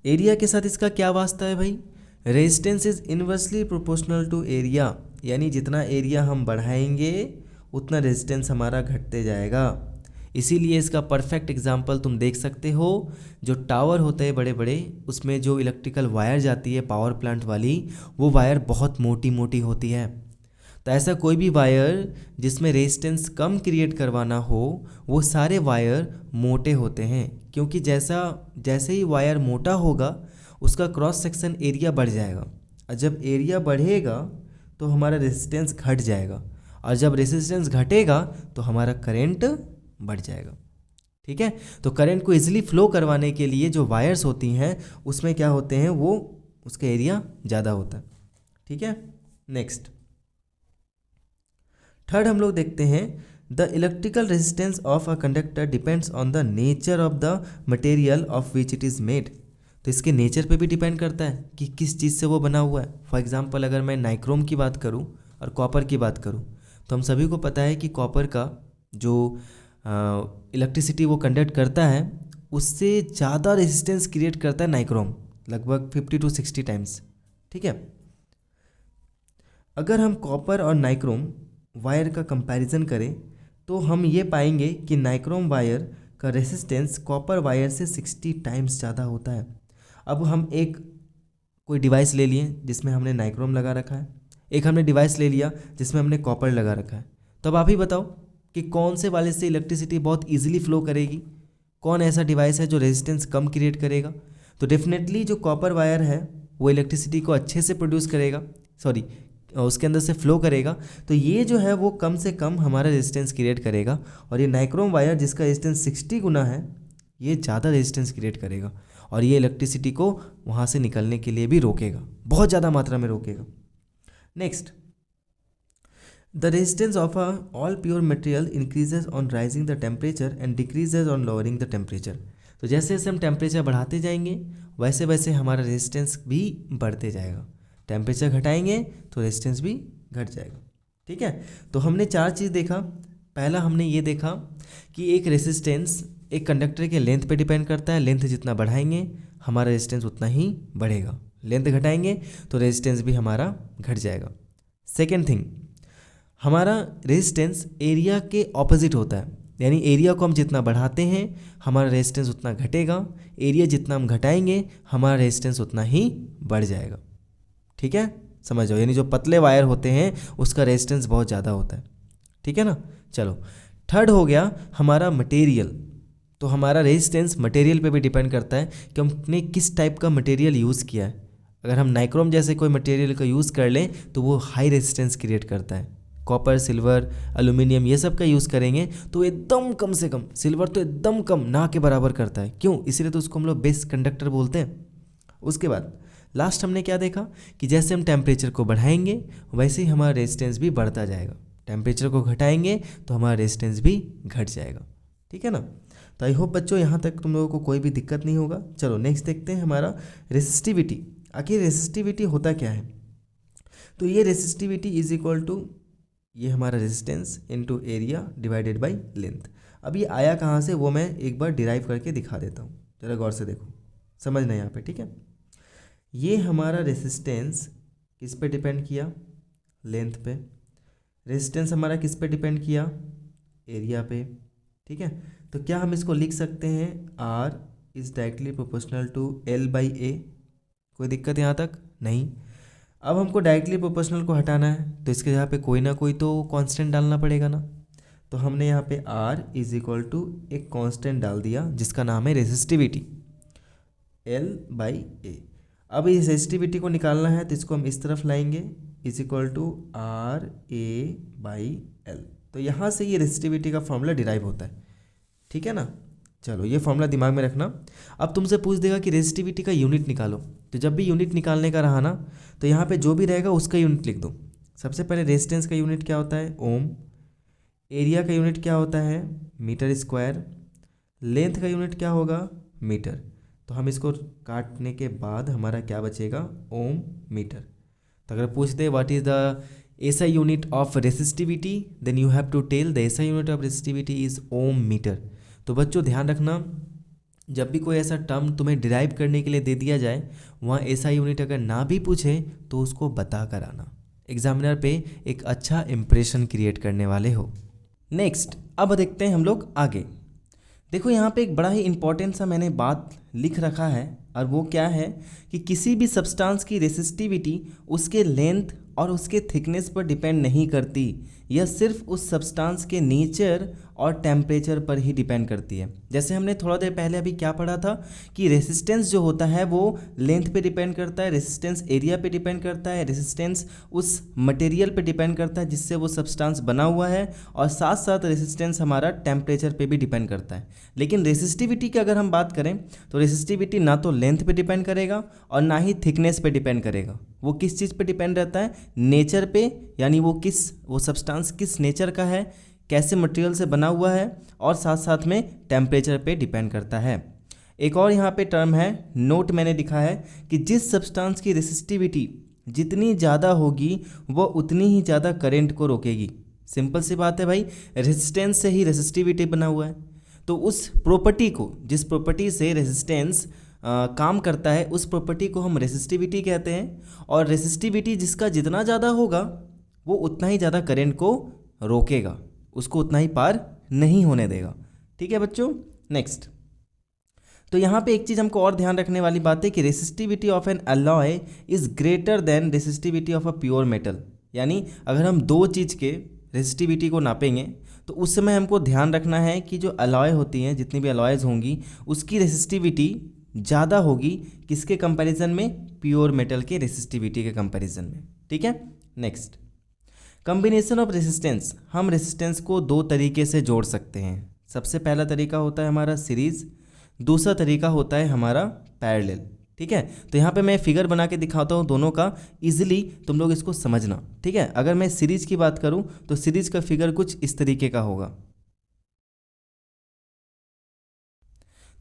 एरिया के साथ इसका क्या वास्ता है भाई? Resistance is inversely proportional to area, यानी जितना एरिया हम बढ़ाएंगे उतना रेजिस्टेंस हमारा घटते जाएगा। इसीलिए इसका परफेक्ट एग्जांपल तुम देख सकते हो, जो टावर होते हैं बड़े बड़े, उसमें जो इलेक्ट्रिकल वायर जाती है पावर प्लांट वाली, वो वायर बहुत मोटी मोटी होती है। तो ऐसा कोई भी वायर जिसमें रेजिस्टेंस कम क्रिएट करवाना हो, वो सारे वायर मोटे होते हैं, क्योंकि जैसे ही वायर मोटा होगा उसका क्रॉस सेक्शन एरिया बढ़ जाएगा, और जब एरिया बढ़ेगा तो हमारा रेजिस्टेंस घट जाएगा, और जब रेजिस्टेंस घटेगा तो हमारा करंट बढ़ जाएगा। ठीक है। तो करंट को इजीली फ्लो करवाने के लिए जो वायर्स होती हैं उसमें क्या होते हैं, वो उसका एरिया ज़्यादा होता है। ठीक है। नेक्स्ट, थर्ड हम लोग देखते हैं, the electrical resistance of a conductor depends on the nature of the material of which it is made. तो इसके नेचर पे भी डिपेंड करता है कि किस चीज़ से वो बना हुआ है। फॉर एग्जांपल, अगर मैं नाइक्रोम की बात करूं और कॉपर की बात करूं, तो हम सभी को पता है कि कॉपर का जो इलेक्ट्रिसिटी वो कंडक्ट करता है उससे ज़्यादा रेजिस्टेंस क्रिएट करता है नाइक्रोम, लगभग 50 to 60 टाइम्स। ठीक है। अगर हम कॉपर और नाइक्रोम वायर का कंपैरिजन करें तो हम ये पाएंगे कि नाइक्रोम वायर का रेजिस्टेंस कॉपर वायर से 60 टाइम्स ज़्यादा होता है। अब हम कोई डिवाइस ले लिए जिसमें हमने नाइक्रोम लगा रखा है, एक हमने डिवाइस ले लिया जिसमें हमने कॉपर लगा रखा है। तो अब आप ही बताओ कि कौन से वाले से इलेक्ट्रिसिटी बहुत ईजिली फ्लो करेगी, कौन ऐसा डिवाइस है जो रेजिस्टेंस कम क्रिएट करेगा? तो डेफिनेटली जो कॉपर वायर है वो इलेक्ट्रिसिटी को अच्छे से प्रोड्यूस करेगा, सॉरी उसके अंदर से फ्लो करेगा। तो ये जो है वो कम से कम हमारा रेजिस्टेंस क्रिएट करेगा, और ये नाइक्रोम वायर जिसका रेजिस्टेंस 60 गुना है, ये ज़्यादा रेजिस्टेंस क्रिएट करेगा, और ये इलेक्ट्रिसिटी को वहाँ से निकलने के लिए भी रोकेगा, बहुत ज़्यादा मात्रा में रोकेगा। Next, the resistance of all pure material increases on rising the temperature and decreases on lowering the temperature. तो जैसे जैसे हम टेम्परेचर बढ़ाते जाएंगे वैसे वैसे हमारा रेजिस्टेंस भी बढ़ते जाएगा। टेम्परेचर घटाएंगे तो रेजिस्टेंस भी घट जाएगा। ठीक है। तो हमने 4 चीज़ देखा। पहला हमने ये देखा कि एक रेजिस्टेंस एक कंडक्टर के लेंथ पे डिपेंड करता है, लेंथ जितना बढ़ाएंगे हमारा रेजिस्टेंस उतना ही बढ़ेगा, लेंथ घटाएंगे तो रेजिस्टेंस भी हमारा घट जाएगा। सेकेंड थिंग, हमारा रेजिस्टेंस एरिया के ऑपोजिट होता है, यानी एरिया को हम जितना बढ़ाते हैं हमारा रेजिस्टेंस उतना घटेगा, एरिया जितना हम घटाएंगे हमारा रेजिस्टेंस उतना ही बढ़ जाएगा। ठीक है, समझ जाओ। यानी जो पतले वायर होते हैं उसका रेजिस्टेंस बहुत ज़्यादा होता है। ठीक है ना। चलो, थर्ड हो गया हमारा मटेरियल। तो हमारा रेजिस्टेंस मटेरियल पे भी डिपेंड करता है कि हमने किस टाइप का मटेरियल यूज़ किया है। अगर हम नाइक्रोम जैसे कोई मटेरियल का यूज़ कर लें तो वो हाई रेजिस्टेंस क्रिएट करता है। कॉपर, सिल्वर, एल्यूमिनियम ये सब का यूज़ करेंगे तो एकदम कम से कम, सिल्वर तो एकदम कम ना के बराबर करता है। क्यों? इसीलिए तो उसको हम लोग बेस्ट कंडक्टर बोलते हैं। उसके बाद लास्ट हमने क्या देखा कि जैसे हम टेम्परेचर को बढ़ाएंगे वैसे ही हमारा रेजिस्टेंस भी बढ़ता जाएगा, टेम्परेचर को घटाएंगे तो हमारा रेजिस्टेंस भी घट जाएगा। ठीक है ना। तो आई होप बच्चों यहाँ तक तुम लोगों को कोई भी दिक्कत नहीं होगा। चलो नेक्स्ट देखते हैं हमारा रेसिस्टिविटी। आखिर रेसिस्टिविटी होता क्या है? तो ये रेसिस्टिविटी इज इक्वल टू ये हमारा resistance into area divided by length. अब ये आया कहाँ से वो मैं एक बार डिराइव करके दिखा देता हूँ, जरा गौर से देखो, समझना यहाँ पे। ठीक है। ये हमारा रेसिस्टेंस किस पे डिपेंड किया? लेंथ पे। रेजिस्टेंस हमारा किस पे डिपेंड किया? एरिया पे। ठीक है। तो क्या हम इसको लिख सकते हैं R is directly proportional to L/A? कोई दिक्कत यहाँ तक नहीं। अब हमको डायरेक्टली प्रोपोर्शनल को हटाना है तो इसके यहाँ पे कोई ना कोई तो कांस्टेंट डालना पड़ेगा ना। तो हमने यहाँ पे R इज इक्वल टू एक कांस्टेंट डाल दिया जिसका नाम है रेसिस्टिविटी, L/A। अब इस रेसिस्टिविटी को निकालना है तो इसको हम इस तरफ लाएंगे, इज इक्वल टू RA/L। तो यहाँ से ये रेसिस्टिविटी का फॉर्मूला डिराइव होता है। ठीक है ना। चलो ये फॉर्मूला दिमाग में रखना। अब तुमसे पूछ देगा कि रेसिस्टिविटी का यूनिट निकालो, तो जब भी यूनिट निकालने का रहा ना तो यहाँ पे जो भी रहेगा उसका यूनिट लिख दो। सबसे पहले रेजिस्टेंस का यूनिट क्या होता है? ओम। एरिया का यूनिट क्या होता है? Metre square. लेंथ का यूनिट क्या होगा? मीटर। तो हम इसको काटने के बाद हमारा क्या बचेगा? Ohm meter. तो अगर पूछ दे what is the SI unit of resistivity, then you have to tell the SI unit of resistivity is ohm meter. तो बच्चों ध्यान रखना, जब भी कोई ऐसा टर्म तुम्हें डिराइव करने के लिए दे दिया जाए, वहाँ एसआई यूनिट अगर ना भी पूछे तो उसको बता कर आना, एग्जामिनर पे एक अच्छा इंप्रेशन क्रिएट करने वाले हो। नेक्स्ट, अब देखते हैं हम लोग आगे। देखो यहाँ पे एक बड़ा ही इंपॉर्टेंट सा मैंने बात लिख रखा है, और वो क्या है कि किसी भी सब्सटेंस की रेसिस्टिविटी उसके लेंथ और उसके थिकनेस पर डिपेंड नहीं करती, यह सिर्फ उस सब्सटेंस के नेचर और टेम्परेचर पर ही डिपेंड करती है। जैसे हमने थोड़ा देर पहले अभी क्या पढ़ा था कि रेसिस्टेंस जो होता है वो लेंथ पे डिपेंड करता है, रेसिस्टेंस एरिया पे डिपेंड करता है, रेसिस्टेंस उस मटेरियल पे डिपेंड करता है जिससे वो सब्सटेंस बना हुआ है, और साथ साथ रेसिस्टेंस हमारा टेम्परेचर पे भी डिपेंड करता है। लेकिन रेसिस्टिविटी की अगर हम बात करें तो रेसिस्टिविटी ना तो लेंथ पे डिपेंड करेगा और ना ही थिकनेस पे डिपेंड करेगा। वो किस चीज़ पे डिपेंड रहता है? नेचर पे, यानी वो सब्सटेंस किस नेचर का है, कैसे मटेरियल से बना हुआ है, और साथ साथ में टेम्परेचर पे डिपेंड करता है। एक और यहाँ पे टर्म है, नोट मैंने लिखा है कि जिस सब्सटेंस की रेसिस्टिविटी जितनी ज़्यादा होगी वो उतनी ही ज़्यादा करंट को रोकेगी। सिंपल सी बात है भाई, रेसिस्टेंस से ही रेसिस्टिविटी बना हुआ है, तो उस प्रॉपर्टी को, जिस प्रॉपर्टी से रेसिस्टेंस काम करता है, उस प्रॉपर्टी को हम रेसिस्टिविटी कहते हैं, और रेसिस्टिविटी जिसका जितना ज़्यादा होगा वो उतना ही ज़्यादा करंट को रोकेगा, उसको उतना ही पार नहीं होने देगा। ठीक है बच्चों। नेक्स्ट, तो यहाँ पे एक चीज़ हमको और ध्यान रखने वाली बात है कि resistivity of N alloy is greater than resistivity of a pure metal. यानी अगर हम दो चीज़ के रेसिस्टिविटी को नापेंगे तो उस समय हमको ध्यान रखना है कि जो अलॉय होती हैं, जितनी भी अलॉयज़ होंगी, उसकी रेसिस्टिविटी ज़्यादा होगी किसके कंपैरिजन में? प्योर मेटल के रेसिस्टिविटी के कंपैरिजन में। ठीक है। Next, combination of resistance. हम रेसिस्टेंस को दो तरीके से जोड़ सकते हैं। सबसे पहला तरीका होता है हमारा सीरीज़, दूसरा तरीका होता है हमारा पैरेलल। ठीक है, तो यहाँ पे मैं फिगर बना के दिखाता हूँ दोनों का, इजीली तुम लोग इसको समझना। ठीक है, अगर मैं सीरीज की बात करूँ तो सीरीज का फिगर कुछ इस तरीके का होगा।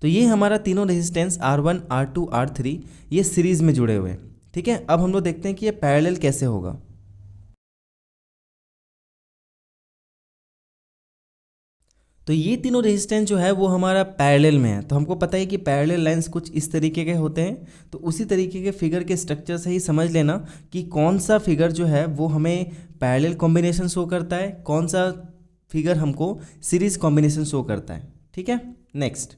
तो ये हमारा तीनों रेजिस्टेंस R1, R2, R3 ये सीरीज में जुड़े हुए हैं। ठीक है, अब हम लोग देखते हैं कि ये पैरेलल कैसे होगा। तो ये तीनों रेजिस्टेंस जो है वो हमारा पैरेलल में है, तो हमको पता है कि पैरेलल लाइंस कुछ इस तरीके के होते हैं। तो उसी तरीके के फिगर के स्ट्रक्चर से ही समझ लेना कि कौन सा फिगर जो है वो हमें पैरेलल कॉम्बिनेशन शो करता है, कौन सा फिगर हमको सीरीज कॉम्बिनेशन शो करता है। ठीक है। नेक्स्ट,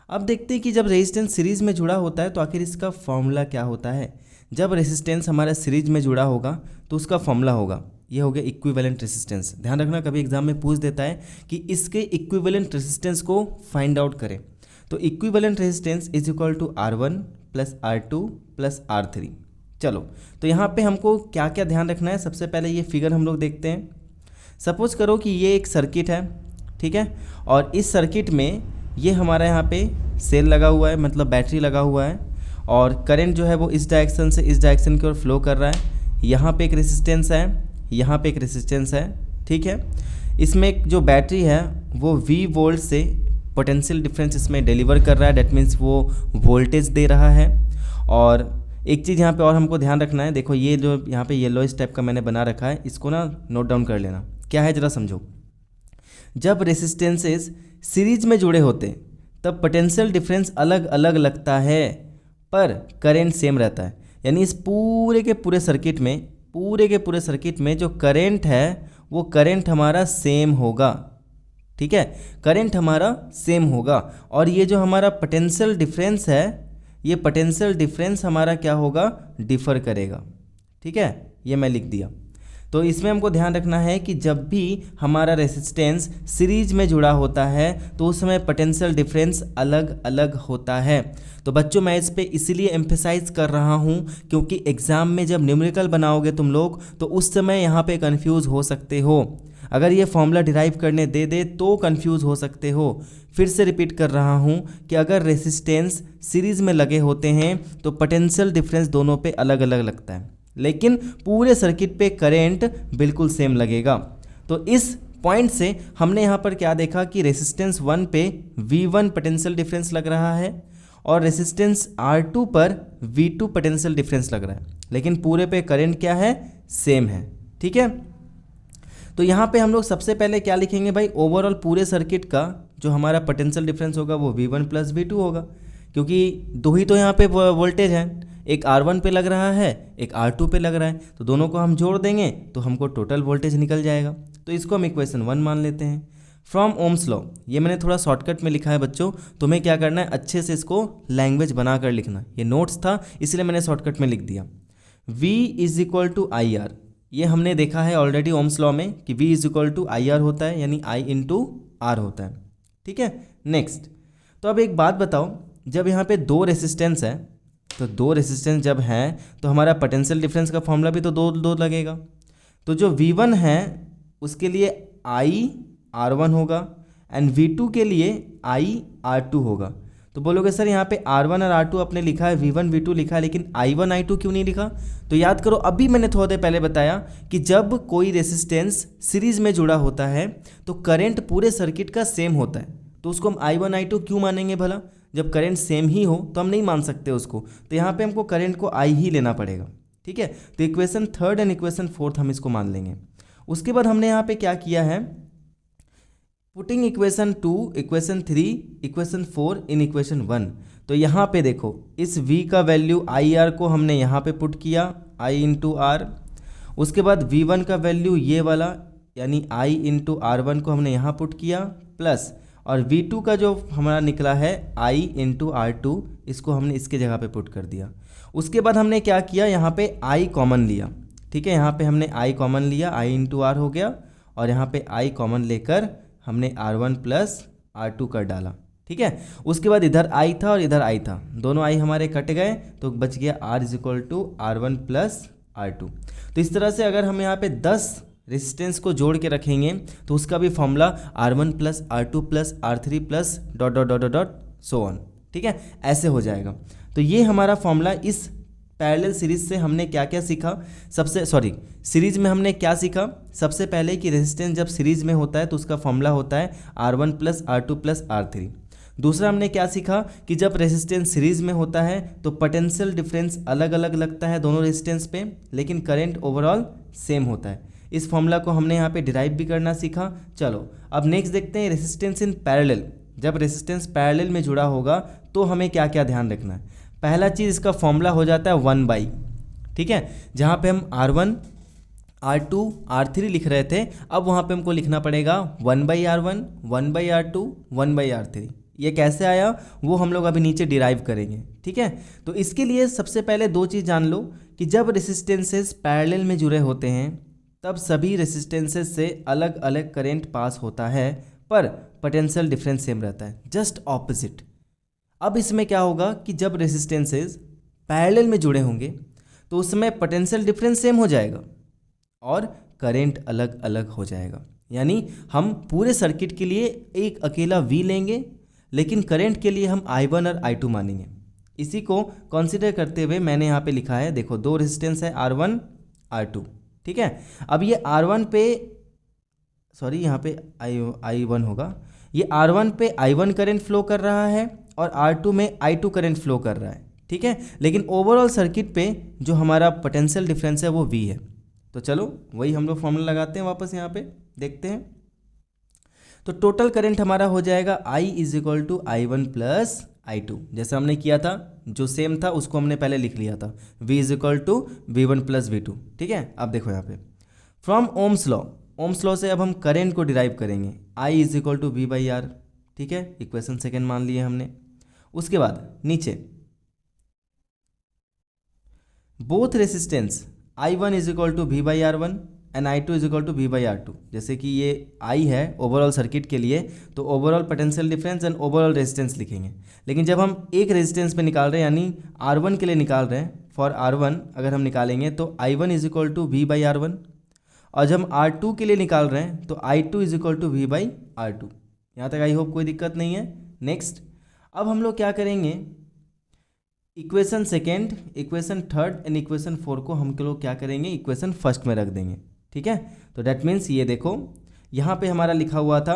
अब देखते हैं कि जब रेजिस्टेंस सीरीज में जुड़ा होता है तो आखिर इसका फॉर्मूला क्या होता है। जब रेजिस्टेंस हमारा सीरीज में जुड़ा होगा तो उसका फॉर्मूला होगा, ये हो गया इक्विवेलेंट रेजिस्टेंस। ध्यान रखना, कभी एग्जाम में पूछ देता है कि इसके इक्विवेलेंट रेजिस्टेंस को फाइंड आउट करें। तो equivalent resistance is equal to R1 plus R2 plus R3। चलो, तो यहाँ पे हमको क्या क्या ध्यान रखना है। सबसे पहले ये फिगर हम लोग देखते हैं। सपोज करो कि ये एक सर्किट है, ठीक है, और इस सर्किट में ये हमारा यहाँ पे सेल लगा हुआ है, मतलब बैटरी लगा हुआ है, और करंट जो है वो इस डायरेक्शन से इस डायरेक्शन की ओर फ्लो कर रहा है। यहाँ पे एक रेजिस्टेंस है, यहाँ पे एक रेजिस्टेंस है। ठीक है, इसमें जो बैटरी है वो V वोल्ट से पोटेंशियल डिफरेंस इसमें डिलीवर कर रहा है, डेट मीन्स वो वोल्टेज दे रहा है। और एक चीज़ यहाँ पे और हमको ध्यान रखना है, देखो ये जो यहाँ पे येलो इस टाइप का मैंने बना रखा है, इसको ना नोट डाउन कर लेना। क्या है ज़रा समझो। जब रेसिस्टेंसेस सीरीज में जुड़े होते तब पोटेंशियल डिफरेंस अलग अलग लगता है पर करंट सेम रहता है। यानी इस पूरे के पूरे सर्किट में जो करंट है वो करंट हमारा सेम होगा। ठीक है, करंट हमारा सेम होगा, और ये जो हमारा पोटेंशियल डिफरेंस है, ये पोटेंशियल डिफरेंस हमारा क्या होगा? डिफर करेगा। ठीक है, ये मैं लिख दिया। तो इसमें हमको ध्यान रखना है कि जब भी हमारा रेसिस्टेंस सीरीज में जुड़ा होता है तो उस समय पोटेंशियल डिफरेंस अलग अलग होता है। तो बच्चों मैं इस पे इसीलिए एम्फेसाइज कर रहा हूँ क्योंकि एग्ज़ाम में जब न्यूमेरिकल बनाओगे तुम लोग तो उस समय यहाँ पे कंफ्यूज हो सकते हो। अगर ये फॉर्मूला डिराइव करने दे तो कंफ्यूज हो सकते हो। फिर से रिपीट कर रहा हूँ कि अगर रेसिस्टेंस सीरीज़ में लगे होते हैं तो पोटेंशियल डिफरेंस दोनों पे अलग अलग लगता है, लेकिन पूरे सर्किट पे करंट बिल्कुल सेम लगेगा। तो इस पॉइंट से हमने यहाँ पर क्या देखा कि रेसिस्टेंस 1 पे V1 पोटेंशियल डिफरेंस लग रहा है और रेसिस्टेंस R2 पर V2 पोटेंशियल डिफरेंस लग रहा है। लेकिन पूरे पे करंट क्या है, सेम है। ठीक है, तो यहाँ पे हम लोग सबसे पहले क्या लिखेंगे भाई, ओवरऑल पूरे सर्किट का जो हमारा पोटेंशियल डिफरेंस होगा वो V1 प्लस V2 होगा, क्योंकि दो ही तो यहाँ पे वोल्टेज हैं, एक R1 पे लग रहा है, एक R2 पे लग रहा है, तो दोनों को हम जोड़ देंगे तो हमको टोटल वोल्टेज निकल जाएगा। तो इसको हम इक्वेशन 1 मान लेते हैं। फ्रॉम ओम्स लॉ, ये मैंने थोड़ा शॉर्टकट में लिखा है बच्चों, तुम्हें क्या करना है, अच्छे से इसको लैंग्वेज बना कर लिखना। ये नोट्स था इसलिए मैंने शॉर्टकट में लिख दिया। V is equal to I R, ये हमने देखा है ऑलरेडी ओम्स लॉ में कि V is equal to I R होता है, यानी I इंटू आर होता है। ठीक है, नेक्स्ट, तो अब एक बात बताओ, जब यहाँ पे दो रेसिस्टेंस है, तो दो रेसिस्टेंस जब हैं तो हमारा पोटेंशियल डिफरेंस का फॉर्मूला भी तो दो लगेगा। तो जो V1 है उसके लिए I R1 होगा एंड V2 के लिए I R2 होगा। तो बोलोगे सर यहाँ पे R1 और R2 आपने लिखा है, V1 V2 लिखा है, लेकिन I1 I2 क्यों नहीं लिखा? तो याद करो, अभी मैंने थोड़ी देर पहले बताया कि जब कोई रेसिस्टेंस सीरीज में जुड़ा होता है तो करंट पूरे सर्किट का सेम होता है, तो उसको हम I1 I2 क्यों मानेंगे भला? जब करंट सेम ही हो तो हम नहीं मान सकते उसको, तो यहाँ पे हमको करंट को I ही लेना पड़ेगा। ठीक है, तो इक्वेशन 3 एंड इक्वेशन 4 हम इसको मान लेंगे। उसके बाद हमने यहाँ पे क्या किया है, putting equation 2, equation 3, equation 4 in equation 1। तो यहाँ पे देखो, इस V का वैल्यू आई आर को हमने यहाँ पे पुट किया, I इंटू आर। उसके बाद V1 का वैल्यू ये वाला यानी I इंटू R1 को हमने यहाँ पुट किया, प्लस और V2 का जो हमारा निकला है I इंटू R2, इसको हमने इसके जगह पे पुट कर दिया। उसके बाद हमने क्या किया, यहाँ पे I कॉमन लिया। ठीक है, यहाँ पे हमने I कॉमन लिया, I इंटू आर हो गया, और यहाँ पे I कॉमन लेकर हमने R1 प्लस R2 कर डाला। ठीक है, उसके बाद इधर I था और इधर I था, दोनों I हमारे कट गए तो बच गया R is equal to R1 plus R2। तो इस तरह से अगर हम यहाँ पे 10 रेजिस्टेंस को जोड़ के रखेंगे तो उसका भी formula R1 plus R2 plus R3 plus dot dot dot dot so on. ठीक है, ऐसे हो जाएगा। तो ये हमारा फॉर्मूला, इस पैरेलल सीरीज से हमने क्या क्या सीखा, सीरीज में हमने क्या सीखा, सबसे पहले कि रेजिस्टेंस जब सीरीज में होता है तो उसका फॉर्मूला होता है R1 plus R2 plus R3। दूसरा हमने क्या सीखा कि जब रेजिस्टेंस सीरीज में होता है तो पोटेंशियल डिफरेंस अलग अलग लगता है दोनों रेजिस्टेंस पे, लेकिन करंट ओवरऑल सेम होता है। इस फॉर्मूला को हमने यहाँ पे डिराइव भी करना सीखा। चलो अब नेक्स्ट देखते हैं रेजिस्टेंस इन पैरेलल। जब रेजिस्टेंस पैरेलल में जुड़ा होगा तो हमें क्या क्या ध्यान रखना है। पहला चीज़, इसका फॉर्मूला हो जाता है 1/। ठीक है, जहाँ पे हम R1 R2 R3 लिख रहे थे, अब वहाँ पे हमको लिखना पड़ेगा 1/R1 1/R2 1/R3। ये कैसे आया वो हम लोग अभी नीचे डिराइव करेंगे। ठीक है, तो इसके लिए सबसे पहले दो चीज़ जान लो कि जब रेसिस्टेंसेस पैरेलल में जुड़े होते हैं तब सभी रेसिस्टेंसेस से अलग अलग करंट पास होता है, पर पोटेंशियल डिफरेंस सेम रहता है, जस्ट ऑपोजिट। अब इसमें क्या होगा कि जब रेसिस्टेंसेस पैरेलल में जुड़े होंगे तो उसमें पोटेंशियल डिफरेंस सेम हो जाएगा और करंट अलग अलग हो जाएगा। यानी हम पूरे सर्किट के लिए एक अकेला V लेंगे, लेकिन करंट के लिए हम I1 और I2 मानेंगे। इसी को कंसीडर करते हुए मैंने यहाँ पे लिखा है, देखो दो रेजिस्टेंस है R1 R2। ठीक है, अब ये R1 पे यहाँ पे I1 होगा, ये R1 पे I1 करंट फ्लो कर रहा है और R2 में I2 करंट फ्लो कर रहा है। ठीक है, लेकिन ओवरऑल सर्किट पे जो हमारा पोटेंशियल डिफरेंस है वो V है। तो चलो वही हम लोग फॉर्मूला लगाते हैं, वापस यहाँ पे देखते हैं। तो टोटल करंट हमारा हो जाएगा I is equal to I1 plus I2, जैसे हमने किया था, जो सेम था उसको हमने पहले लिख लिया था, V is equal to V1 plus V2। ठीक है, अब देखो यहाँ पे फ्रॉम ओम्स लॉ से अब हम करंट को डिराइव करेंगे, I is equal to V/R। ठीक है, इक्वेशन सेकेंड मान लिए हमने। उसके बाद नीचे both resistance I1 is equal to V/R1 and I2 is equal to V/R2। जैसे कि ये I है ओवरऑल सर्किट के लिए, तो overall potential difference and overall resistance लिखेंगे। लेकिन जब हम एक रेजिस्टेंस पे निकाल रहे हैं, यानी R1 के लिए निकाल रहे हैं, फॉर R1 अगर हम निकालेंगे तो I1 is equal to V/R1, और जब हम R2 के लिए निकाल रहे हैं तो I2 is equal to V/R2। यहाँ तक आई होप कोई दिक्कत नहीं है। नेक्स्ट, अब हम लोग क्या करेंगे, equation second, equation third and equation 4 को हम लोग क्या करेंगे, इक्वेशन फर्स्ट में रख देंगे। ठीक है, तो डैट मीन्स ये देखो यहाँ पे हमारा लिखा हुआ था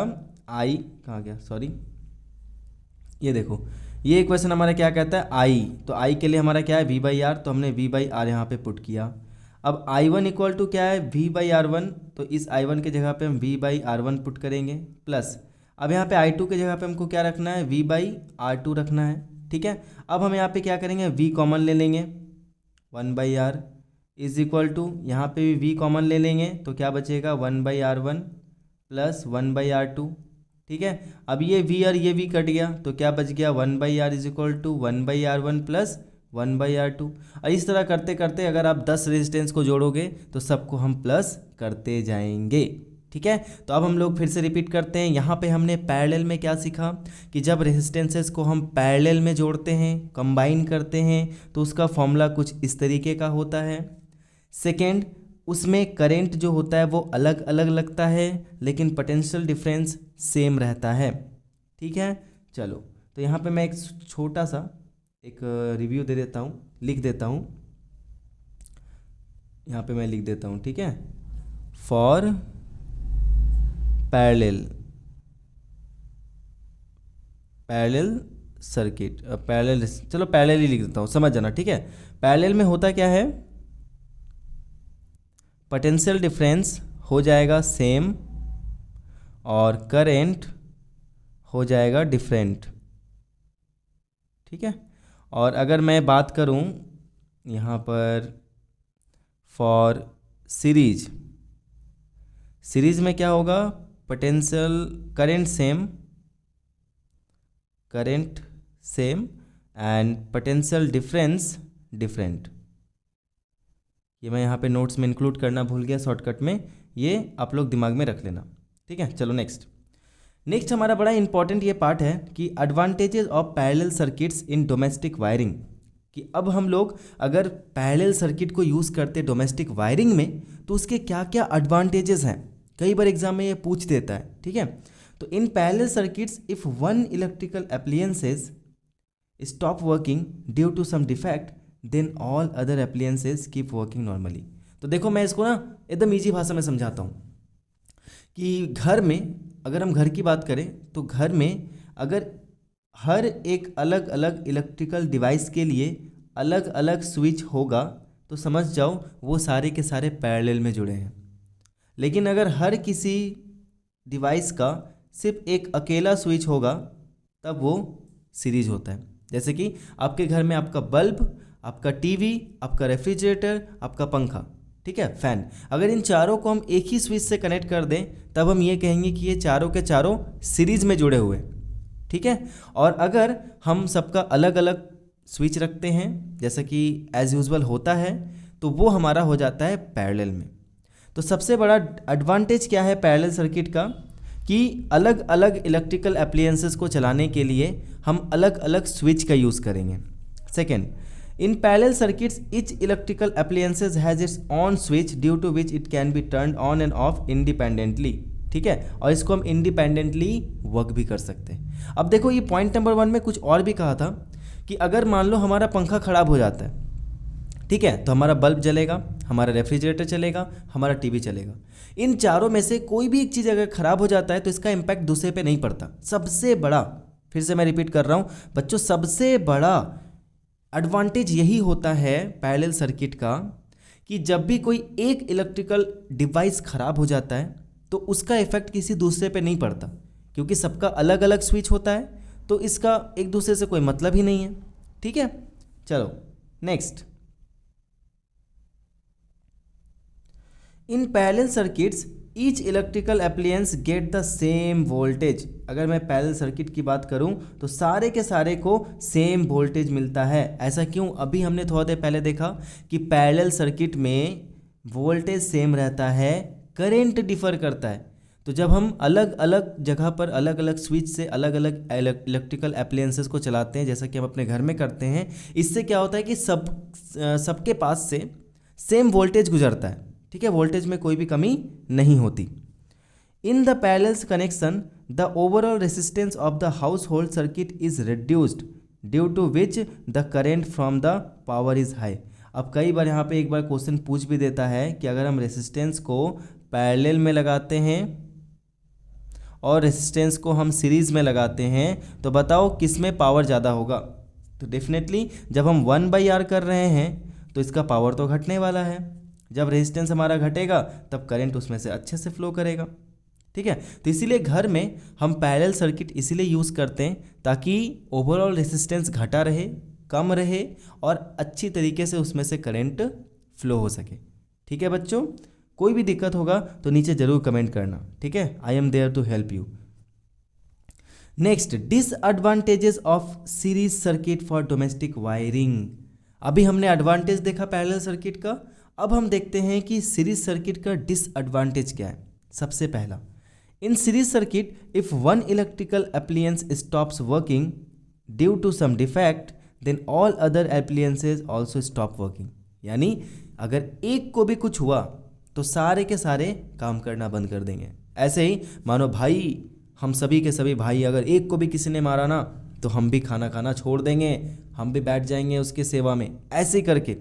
I, कहाँ गया, सॉरी, ये देखो ये क्वेश्चन हमारा क्या कहता है, आई, तो आई के लिए हमारा क्या है वी बाई आर, तो हमने वी बाई आर यहाँ पे पुट किया। अब आई वन इक्वल टू क्या है वी बाई आर वन, तो इस आई वन की जगह पे हम V by R one put करेंगे प्लस, अब यहाँ पे आई टू की जगह पे हमको क्या रखना है वी बाई आर टू रखना है। ठीक है, अब हम यहाँ पे क्या करेंगे वी कॉमन ले लेंगे, one by R is equal to, यहाँ पे भी वी कॉमन ले लेंगे तो क्या बचेगा one by R one plus one by R two. ठीक है, अब ये वी और ये वी कट गया तो क्या बच गया one by R is equal to one by R one plus one by R two. और इस तरह करते करते अगर आप 10 रेजिस्टेंस को जोड़ोगे तो सबको हम प्लस करते जाएंगे। ठीक है, तो अब हम लोग फिर से रिपीट करते हैं। यहाँ पे हमने पैरेलल में क्या सीखा कि जब रेजिस्टेंसेस को हम पैरेलल में जोड़ते हैं, कंबाइन करते हैं, तो उसका फॉर्मूला कुछ इस तरीके का होता है। सेकेंड, उसमें करंट जो होता है वो अलग अलग लगता है लेकिन पोटेंशियल डिफरेंस सेम रहता है। ठीक है, चलो तो यहाँ पे मैं एक छोटा सा एक रिव्यू दे देता हूँ, लिख देता हूँ, यहाँ पे मैं लिख देता हूँ। ठीक है, फॉर पैरेलल सर्किट, पैरेलल, चलो पैरेलल ही लिख देता हूँ, समझ जाना। ठीक है, पैरेलल में होता क्या है, पोटेंशियल डिफरेंस हो जाएगा सेम और करंट हो जाएगा डिफरेंट। ठीक है, और अगर मैं बात करूं यहाँ पर फॉर सीरीज, सीरीज में क्या होगा, potential current same and potential difference different. ये मैं यहाँ पे नोट्स में इंक्लूड करना भूल गया शॉर्टकट में, ये आप लोग दिमाग में रख लेना। ठीक है, चलो नेक्स्ट हमारा बड़ा इंपॉर्टेंट ये पार्ट है कि advantages of parallel circuits in domestic wiring, कि अब हम लोग अगर पैरेलल सर्किट को यूज़ करते डोमेस्टिक वायरिंग में तो उसके क्या क्या एडवांटेजेस हैं, कई बार एग्जाम में ये पूछ देता है। ठीक है, तो in parallel circuits if one electrical appliances stop working due to some defect then all other appliances keep working normally. तो देखो मैं इसको ना एकदम ईजी भाषा में समझाता हूँ कि घर में अगर हम घर की बात करें तो घर में अगर हर एक अलग अलग इलेक्ट्रिकल डिवाइस के लिए अलग अलग स्विच होगा तो समझ जाओ वो सारे के सारे पैरेलल में जुड़े हैं। लेकिन अगर हर किसी डिवाइस का सिर्फ एक अकेला स्विच होगा तब वो सीरीज होता है। जैसे कि आपके घर में आपका बल्ब, आपका टीवी, आपका रेफ्रिजरेटर, आपका पंखा, ठीक है, फैन, अगर इन चारों को हम एक ही स्विच से कनेक्ट कर दें तब हम ये कहेंगे कि ये चारों के चारों सीरीज में जुड़े हुए। ठीक है, और अगर हम सबका अलग अलग स्विच रखते हैं जैसा कि एज यूजुअल होता है तो वो हमारा हो जाता है पैरेलल में। तो सबसे बड़ा एडवांटेज क्या है पैरेलल सर्किट का कि अलग अलग इलेक्ट्रिकल एप्लियंसेस को चलाने के लिए हम अलग अलग स्विच का यूज़ करेंगे। Second, in parallel circuits each electrical appliances has its own switch due to which it can be turned on and off independently। ठीक है, और इसको हम इंडिपेंडेंटली वर्क भी कर सकते हैं। अब देखो ये पॉइंट नंबर 1 में कुछ और भी कहा था कि अगर मान लो हमारा पंखा ख़राब हो जाता है, ठीक है, तो हमारा बल्ब जलेगा, हमारा रेफ्रिजरेटर चलेगा, हमारा टीवी चलेगा। इन चारों में से कोई भी एक चीज़ अगर ख़राब हो जाता है तो इसका इम्पैक्ट दूसरे पे नहीं पड़ता। सबसे बड़ा, फिर से मैं रिपीट कर रहा हूँ बच्चों, सबसे बड़ा एडवांटेज यही होता है पैरेलल सर्किट का कि जब भी कोई एक इलेक्ट्रिकल डिवाइस ख़राब हो जाता है तो उसका इफेक्ट किसी दूसरे पे नहीं पड़ता, क्योंकि सबका अलग अलग स्विच होता है तो इसका एक दूसरे से कोई मतलब ही नहीं है। ठीक है, चलो next, in parallel circuits each electrical appliances gate the same voltage. अगर मैं पैरेलल सर्किट की बात करूं तो सारे के सारे को सेम वोल्टेज मिलता है। ऐसा क्यों? अभी हमने थोड़ा देर पहले देखा कि पैरेलल सर्किट में वोल्टेज सेम रहता है, करंट डिफर करता है। तो जब हम अलग अलग जगह पर अलग अलग स्विच से अलग अलग इलेक्ट्रिकल एप्लियंसेस को चलाते हैं, जैसा कि हम अपने घर में करते हैं, इससे क्या होता है कि सबके पास से सेम वोल्टेज गुजरता है। ठीक है, वोल्टेज में कोई भी कमी नहीं होती। In the parallel connection the overall resistance of the household circuit is reduced due to which the current from the power is high. अब कई बार यहाँ पे एक बार क्वेश्चन पूछ भी देता है कि अगर हम रेसिस्टेंस को पैरेलल में लगाते हैं और रेजिस्टेंस को हम सीरीज़ में लगाते हैं तो बताओ किस में पावर ज़्यादा होगा। तो डेफिनेटली जब हम 1/R कर रहे हैं तो इसका पावर तो घटने वाला है। जब रेजिस्टेंस हमारा घटेगा तब करंट उसमें से अच्छे से फ्लो करेगा। ठीक है, तो इसीलिए घर में हम पैरेलल सर्किट इसीलिए यूज़ करते हैं ताकि ओवरऑल रेजिस्टेंस घटा रहे, कम रहे और अच्छी तरीके से उसमें से करंट फ्लो हो सके। ठीक है बच्चों, कोई भी दिक्कत होगा तो नीचे ज़रूर कमेंट करना। ठीक है, I am there to help you. Next, disadvantages of series circuit for domestic wiring. अभी हमने एडवांटेज देखा पैरेलल सर्किट का, अब हम देखते हैं कि सीरीज सर्किट का डिसएडवांटेज क्या है। सबसे पहला, in series circuit if one electrical appliance stops working due to some defect then all other appliances also stop working. यानी अगर एक को भी कुछ हुआ तो सारे के सारे काम करना बंद कर देंगे। ऐसे ही मानो भाई, हम सभी के सभी भाई, अगर एक को भी किसी ने मारा ना तो हम भी खाना खाना छोड़ देंगे, हम भी बैठ जाएंगे उसकी सेवा में, ऐसे करके।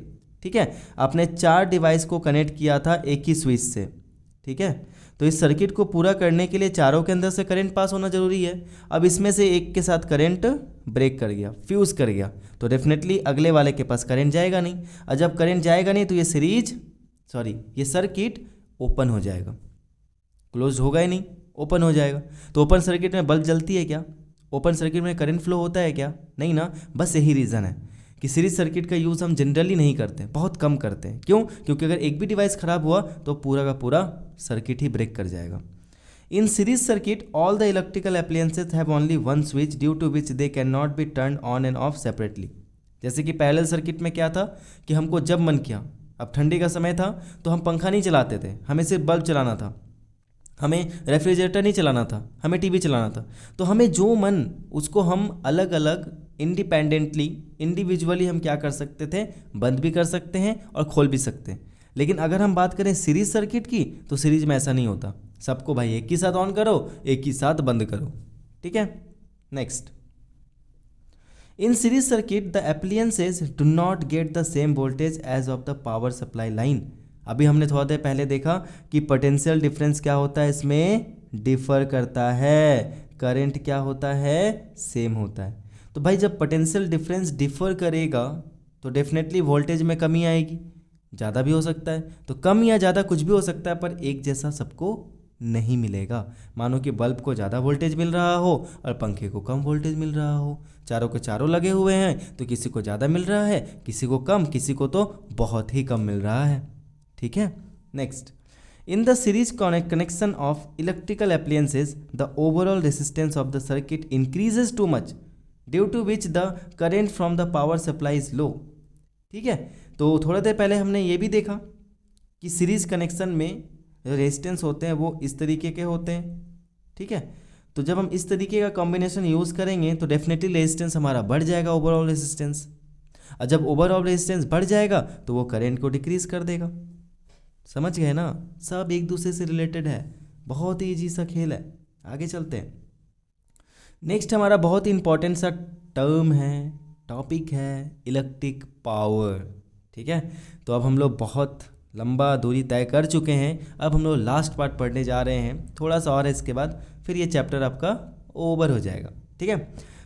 ठीक है, आपने 4 डिवाइस को कनेक्ट किया था एक ही स्विच से। ठीक है, तो इस सर्किट को पूरा करने के लिए चारों के अंदर से करंट पास होना जरूरी है। अब इसमें से एक के साथ करंट ब्रेक कर गया, फ्यूज़ कर गया, तो डेफिनेटली अगले वाले के पास करंट जाएगा नहीं, और जब करंट जाएगा नहीं तो ये सर्किट ओपन हो जाएगा, क्लोज होगा ही नहीं, ओपन हो जाएगा। तो ओपन सर्किट में बल्ब जलती है क्या? ओपन सर्किट में करंट फ्लो होता है क्या? नहीं ना। बस यही रीज़न है कि सीरीज सर्किट का यूज़ हम जनरली नहीं करते, बहुत कम करते हैं। क्यों? क्योंकि अगर एक भी डिवाइस ख़राब हुआ तो पूरा का पूरा सर्किट ही ब्रेक कर जाएगा। In series circuit all the electrical appliances have only one switch due to which they can not be turn on and off separately. जैसे कि पैरेलल सर्किट में क्या था कि हमको जब मन किया, अब ठंडी का समय था तो हम पंखा नहीं चलाते थे, हमें सिर्फ बल्ब चलाना था, हमें रेफ्रिजरेटर नहीं चलाना था, हमें टीवी चलाना था, तो हमें जो मन उसको हम अलग अलग इंडिपेंडेंटली इंडिविजुअली हम क्या कर सकते थे, बंद भी कर सकते हैं और खोल भी सकते हैं। लेकिन अगर हम बात करें सीरीज सर्किट की तो सीरीज में ऐसा नहीं होता, सबको भाई एक ही साथ ऑन करो, एक ही साथ बंद करो। ठीक है, next, in series circuit the appliances do not get the same voltage as of the power supply line. अभी हमने थोड़ा देर पहले देखा कि पोटेंशियल डिफरेंस क्या होता है, इसमें डिफर करता है, करंट क्या होता है, सेम होता है। तो भाई जब पोटेंशियल डिफरेंस डिफर करेगा तो डेफिनेटली वोल्टेज में कमी आएगी, ज़्यादा भी हो सकता है, तो कम या ज़्यादा कुछ भी हो सकता है, पर एक जैसा सबको नहीं मिलेगा। मानो कि बल्ब को ज़्यादा वोल्टेज मिल रहा हो और पंखे को कम वोल्टेज मिल रहा हो, चारों के चारों लगे हुए हैं तो किसी को ज़्यादा मिल रहा है, किसी को कम, किसी को तो बहुत ही कम मिल रहा है। ठीक है, next, in the series connection of electrical appliances the overall resistance of the circuit increases too much due to which the current from the power supply is low. ठीक है, तो थोड़ा देर पहले हमने ये भी देखा कि सीरीज कनेक्शन में रेजिस्टेंस होते हैं वो इस तरीके के होते हैं। ठीक है, तो जब हम इस तरीके का कॉम्बिनेशन यूज़ करेंगे तो डेफिनेटली रेजिस्टेंस हमारा बढ़ जाएगा, ओवरऑल रेजिस्टेंस, और जब ओवरऑल रेजिस्टेंस बढ़ जाएगा तो वो करंट को डिक्रीज कर देगा। समझ गए ना, सब एक दूसरे से रिलेटेड है, बहुत ही ईजी सा खेल है। आगे चलते हैं, नेक्स्ट हमारा बहुत ही इंपॉर्टेंट सा टर्म है, टॉपिक है इलेक्ट्रिक पावर। ठीक है, तो अब हम लोग बहुत लंबा दूरी तय कर चुके हैं, अब हम लोग लास्ट पार्ट पढ़ने जा रहे हैं, थोड़ा सा और है, इसके बाद फिर ये चैप्टर आपका ओवर हो जाएगा। ठीक है,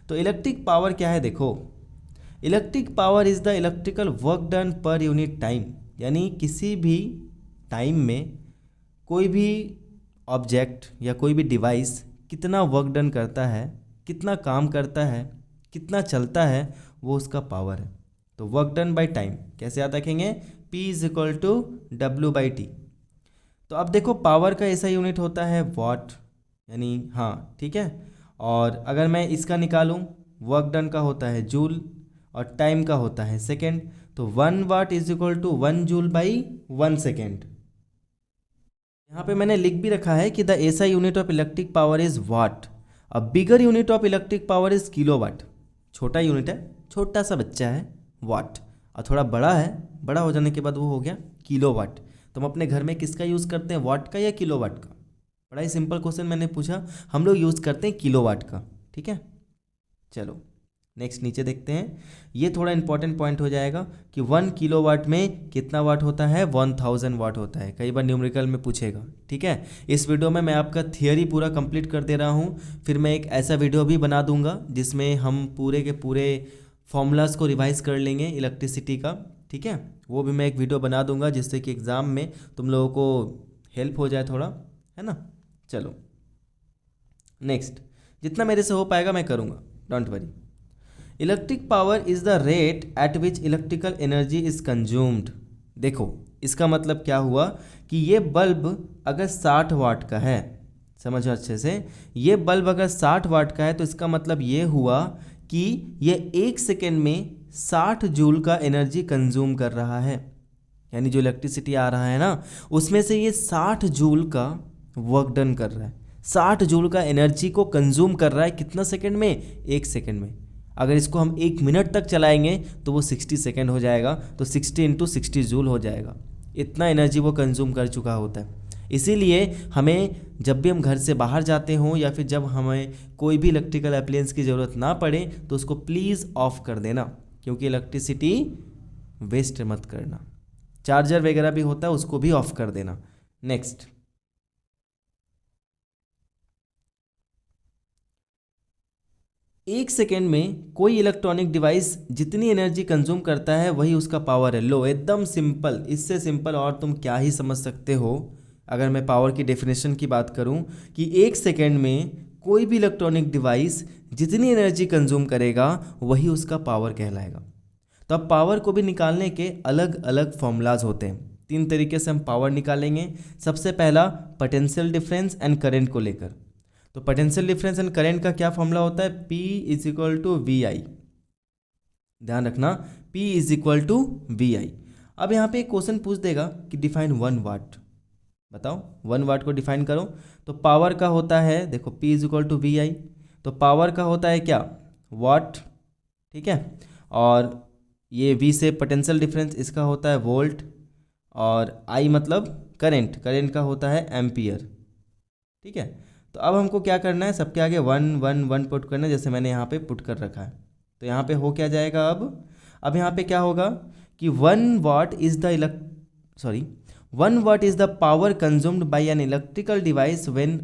तो इलेक्ट्रिक पावर क्या है, देखो, electric power is the electrical work done per unit time. यानी किसी भी टाइम में कोई भी ऑब्जेक्ट या कोई भी डिवाइस कितना वर्क डन करता है, कितना काम करता है, कितना चलता है, वो उसका पावर है। तो वर्क डन बाय टाइम कैसे याद रखेंगे, P is equal to W/T। तो अब देखो पावर का ऐसा यूनिट होता है वाट, यानी हाँ ठीक है, और अगर मैं इसका निकालूं वर्क डन का होता है जूल और टाइम का होता है सेकेंड, तो 1 watt is equal to 1 joule by 1 second. यहाँ पे मैंने लिख भी रखा है कि द ऐसा unit of electric power is what, a bigger unit of electric power is kilowatt. छोटा यूनिट है, छोटा सा बच्चा है वाट, और थोड़ा बड़ा है, बड़ा हो जाने के बाद वो हो गया किलोवाट। तो हम अपने घर में किसका यूज़ करते हैं, वाट का या किलोवाट का? बड़ा ही सिंपल क्वेश्चन मैंने पूछा, हम लोग यूज़ करते हैं किलोवाट का। ठीक है, चलो नेक्स्ट नीचे देखते हैं, ये थोड़ा इंपॉर्टेंट पॉइंट हो जाएगा कि 1 किलोवाट में कितना वाट होता है, 1000 वाट होता है, कई बार न्यूमेरिकल में पूछेगा। ठीक है, इस वीडियो में मैं आपका थियरी पूरा कंप्लीट कर दे रहा हूँ, फिर मैं एक ऐसा वीडियो भी बना दूंगा जिसमें हम पूरे के पूरे फॉर्मूलाज को रिवाइज कर लेंगे इलेक्ट्रिसिटी का। ठीक है, वो भी मैं एक वीडियो बना दूंगा जिससे कि एग्ज़ाम में तुम लोगों को हेल्प हो जाए थोड़ा, है ना। चलो नेक्स्ट, जितना मेरे से हो पाएगा मैं करूँगा, don't worry. Electric power is the rate at which electrical energy is consumed. देखो इसका मतलब क्या हुआ कि ये बल्ब अगर 60 वाट का है, समझो अच्छे से, ये बल्ब अगर 60 वाट का है तो इसका मतलब ये हुआ कि ये 1 सेकेंड में 60 जूल का एनर्जी कंज्यूम कर रहा है। यानी जो इलेक्ट्रिसिटी आ रहा है ना, उसमें से ये 60 जूल का वर्क डन कर रहा है, 60 जूल का एनर्जी को कंज्यूम कर रहा है। कितना सेकेंड में? 1 सेकेंड में। अगर इसको हम 1 मिनट तक चलाएंगे तो वो 60 सेकेंड हो जाएगा, तो 60 × 60 जूल हो जाएगा। इतना एनर्जी वो कंज्यूम कर चुका होता है। इसीलिए हमें जब भी हम घर से बाहर जाते हों या फिर जब हमें कोई भी इलेक्ट्रिकल अप्लायंस की ज़रूरत ना पड़े तो उसको प्लीज़ ऑफ कर देना, क्योंकि इलेक्ट्रिसिटी वेस्ट मत करना। चार्जर वगैरह भी होता है उसको भी ऑफ कर देना। नेक्स्ट, एक सेकेंड में कोई इलेक्ट्रॉनिक डिवाइस जितनी एनर्जी कंज्यूम करता है वही उसका पावर है। लो, एकदम सिंपल, इससे सिंपल और तुम क्या ही समझ सकते हो। अगर मैं पावर की डेफिनेशन की बात करूं कि एक सेकेंड में कोई भी इलेक्ट्रॉनिक डिवाइस जितनी एनर्जी कंज्यूम करेगा वही उसका पावर कहलाएगा। तो अब पावर को भी निकालने के अलग अलग फॉर्मूलाज होते हैं। 3 तरीके से हम पावर निकालेंगे। सबसे पहला पोटेंशियल डिफरेंस एंड करंट को लेकर। तो पोटेंशियल डिफरेंस एंड करंट का क्या फॉर्मूला होता है? P = VI। ध्यान रखना, P = VI। अब यहाँ पे एक क्वेश्चन पूछ देगा कि डिफाइन 1 वाट। बताओ 1 वाट को डिफाइन करो। तो पावर का होता है, देखो P = VI, तो पावर का होता है क्या? वाट। ठीक है, और ये V से पोटेंशियल डिफरेंस, इसका होता है वोल्ट, और I मतलब करंट, करंट का होता है एम्पियर। ठीक है, तो अब हमको क्या करना है, सबके आगे 1 1 1 पुट करना है, जैसे मैंने यहाँ पे पुट कर रखा है। तो यहाँ पे हो क्या जाएगा अब यहाँ पे क्या होगा कि 1 what is the power consumed by an electrical device when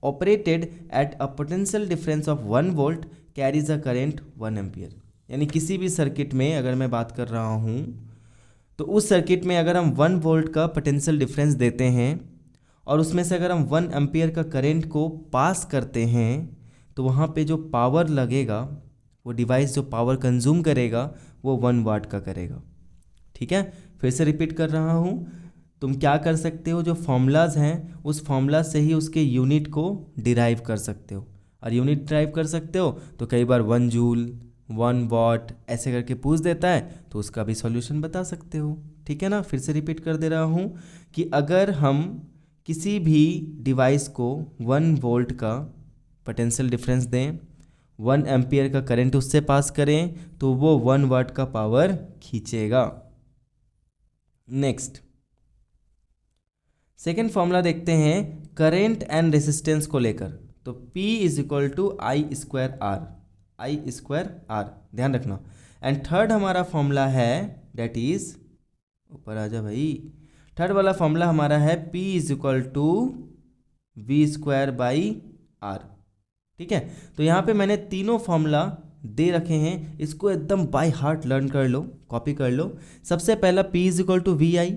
operated at a potential difference of 1 volt carries a current 1 ampere. यानी किसी भी सर्किट में अगर मैं बात कर रहा हूँ तो उस सर्किट में अगर हम 1 वोल्ट का पोटेंशियल डिफरेंस देते हैं और उसमें से अगर हम 1 एम्पियर का करंट को पास करते हैं तो वहाँ पे जो पावर लगेगा, वो डिवाइस जो पावर कंज्यूम करेगा वो 1 वाट का करेगा। ठीक है, फिर से रिपीट कर रहा हूँ। तुम क्या कर सकते हो, जो फॉर्मूलाज हैं उस फॉर्मूला से ही उसके यूनिट को डिराइव कर सकते हो। और यूनिट डिराइव कर सकते हो तो कई बार 1 जूल 1 वाट ऐसे करके पूछ देता है, तो उसका भी सॉल्यूशन बता सकते हो। ठीक है ना, फिर से रिपीट कर दे रहा हूँ कि अगर हम किसी भी डिवाइस को 1 वोल्ट का पोटेंशियल डिफरेंस दें, 1 एम्पियर का करंट उससे पास करें, तो वो 1 वाट का पावर खींचेगा। नेक्स्ट, सेकेंड फॉर्मूला देखते हैं करंट एंड रेसिस्टेंस को लेकर। तो P = I²R, ध्यान रखना। एंड थर्ड हमारा फॉर्मूला है, दैट इज, ऊपर आ जा भाई, थर्ड वाला फॉर्मूला हमारा है P = V²/R। ठीक है, तो यहाँ पे मैंने तीनों फॉर्मूला दे रखे हैं, इसको एकदम बाय हार्ट लर्न कर लो, कॉपी कर लो। सबसे पहला P = VI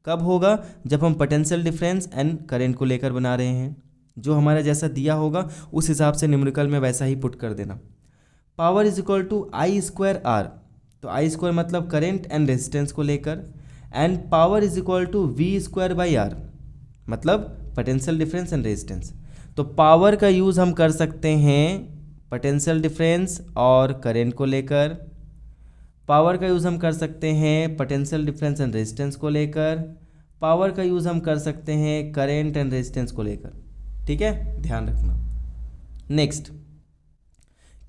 कब होगा? जब हम पोटेंशियल डिफरेंस एंड करंट को लेकर बना रहे हैं। जो हमारा जैसा दिया होगा उस हिसाब से न्यूमेरिकल में वैसा ही पुट कर देना। पावर = I²R, तो I² मतलब करंट एंड रेजिस्टेंस को लेकर, एंड पावर = V²/R मतलब पोटेंशियल डिफरेंस एंड रेजिस्टेंस। तो पावर का यूज़ हम कर सकते हैं पोटेंशियल डिफरेंस और करंट को लेकर, पावर का यूज़ हम कर सकते हैं पोटेंशियल डिफरेंस एंड रेजिस्टेंस को लेकर, पावर का यूज़ हम कर सकते हैं करंट एंड रेजिस्टेंस को लेकर। ठीक है, ध्यान रखना। नेक्स्ट,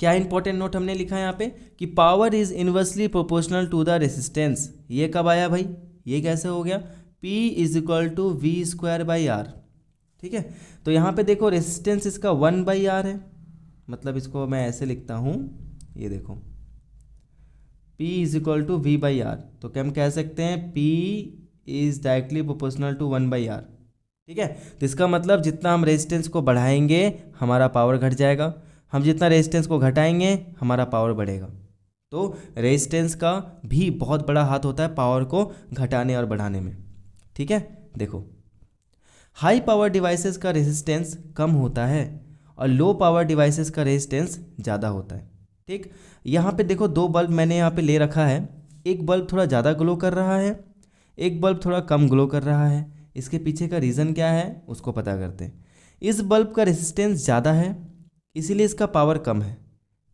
क्या इंपॉर्टेंट नोट हमने लिखा है यहाँ पे कि power is inversely proportional to the resistance. ये कब आया भाई, ये कैसे हो गया? P = V²/R। ठीक है, तो यहाँ पे देखो रेसिस्टेंस इसका 1/R है, मतलब इसको मैं ऐसे लिखता हूँ ये देखो P is equal to V by R, तो क्या हम कह सकते हैं P is directly proportional to 1/r। ठीक है, तो इसका मतलब जितना हम रेजिस्टेंस को बढ़ाएंगे हमारा पावर घट जाएगा, हम जितना रेजिस्टेंस को घटाएंगे हमारा पावर बढ़ेगा। तो रेजिस्टेंस का भी बहुत बड़ा हाथ होता है पावर को घटाने और बढ़ाने में। ठीक है, देखो हाई पावर डिवाइसेस का रेजिस्टेंस कम होता है और लो पावर डिवाइसेस का रेजिस्टेंस ज़्यादा होता है। ठीक, यहाँ पे देखो दो बल्ब मैंने यहाँ पे ले रखा है, एक बल्ब थोड़ा ज़्यादा ग्लो कर रहा है, एक बल्ब थोड़ा कम ग्लो कर रहा है। इसके पीछे का रीज़न क्या है उसको पता करते हैं। इस बल्ब का रेजिस्टेंस ज़्यादा है इसीलिए इसका पावर कम है,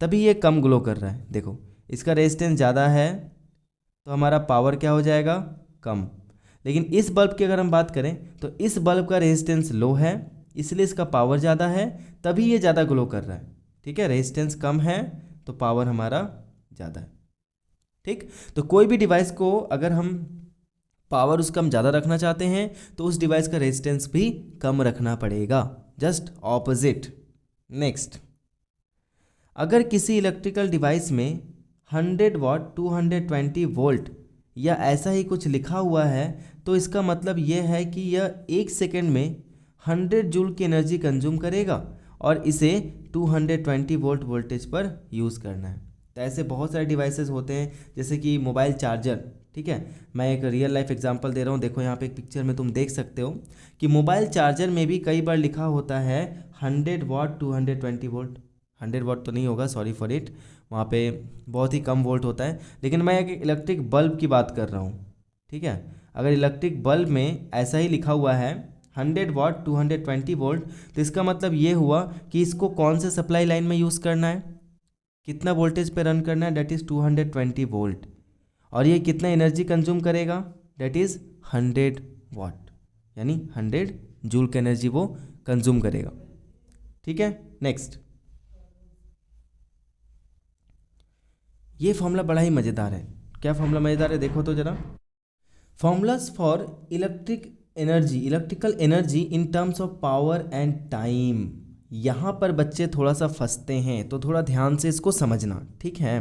तभी ये कम ग्लो कर रहा है। देखो इसका रेजिस्टेंस ज़्यादा है तो हमारा पावर क्या हो जाएगा, कम। लेकिन इस बल्ब की अगर हम बात करें तो इस बल्ब का रेजिस्टेंस लो है इसलिए इसका पावर ज़्यादा है, तभी ये ज़्यादा ग्लो कर रहा है। ठीक है, रेजिस्टेंस कम है तो पावर हमारा ज़्यादा है। ठीक, तो कोई भी डिवाइस को अगर हम पावर उसका हम ज़्यादा रखना चाहते हैं तो उस डिवाइस का रेजिस्टेंस भी कम रखना पड़ेगा, जस्ट ऑपोजिट। नेक्स्ट, अगर किसी इलेक्ट्रिकल डिवाइस में 100 वाट 220 वोल्ट या ऐसा ही कुछ लिखा हुआ है तो इसका मतलब यह है कि यह 1 सेकेंड में 100 जूल की एनर्जी कंज्यूम करेगा और इसे 220 वोल्ट वोल्टेज पर यूज़ करना है। तो ऐसे बहुत सारे डिवाइसेस होते हैं जैसे कि मोबाइल चार्जर। ठीक है, मैं एक रियल लाइफ एग्जांपल दे रहा हूँ। देखो यहाँ पे एक पिक्चर में तुम देख सकते हो कि मोबाइल चार्जर में भी कई बार लिखा होता है 100 वाट 220 वोल्ट। 100 वाट तो नहीं होगा, सॉरी फॉर इट, वहाँ पे बहुत ही कम वोल्ट होता है। लेकिन मैं एक इलेक्ट्रिक बल्ब की बात कर रहा हूँ। ठीक है, अगर इलेक्ट्रिक बल्ब में ऐसा ही लिखा हुआ है 100 वाट 220 वोल्ट तो इसका मतलब ये हुआ कि इसको कौन से सप्लाई लाइन में यूज़ करना है, कितना वोल्टेज पे रन करना है, डेट इज़ 220 वोल्ट। और ये कितना एनर्जी कंज्यूम करेगा, डेट इज़ 100 वाट, यानी 100 जूल की एनर्जी वो कंज्यूम करेगा। ठीक है, नेक्स्ट, ये फॉर्मूला बड़ा ही मज़ेदार है। क्या फॉर्मूला मज़ेदार है, देखो तो ज़रा। Formulas for electrical energy in terms of power and time. यहाँ पर बच्चे थोड़ा सा फंसते हैं तो थोड़ा ध्यान से इसको समझना। ठीक है,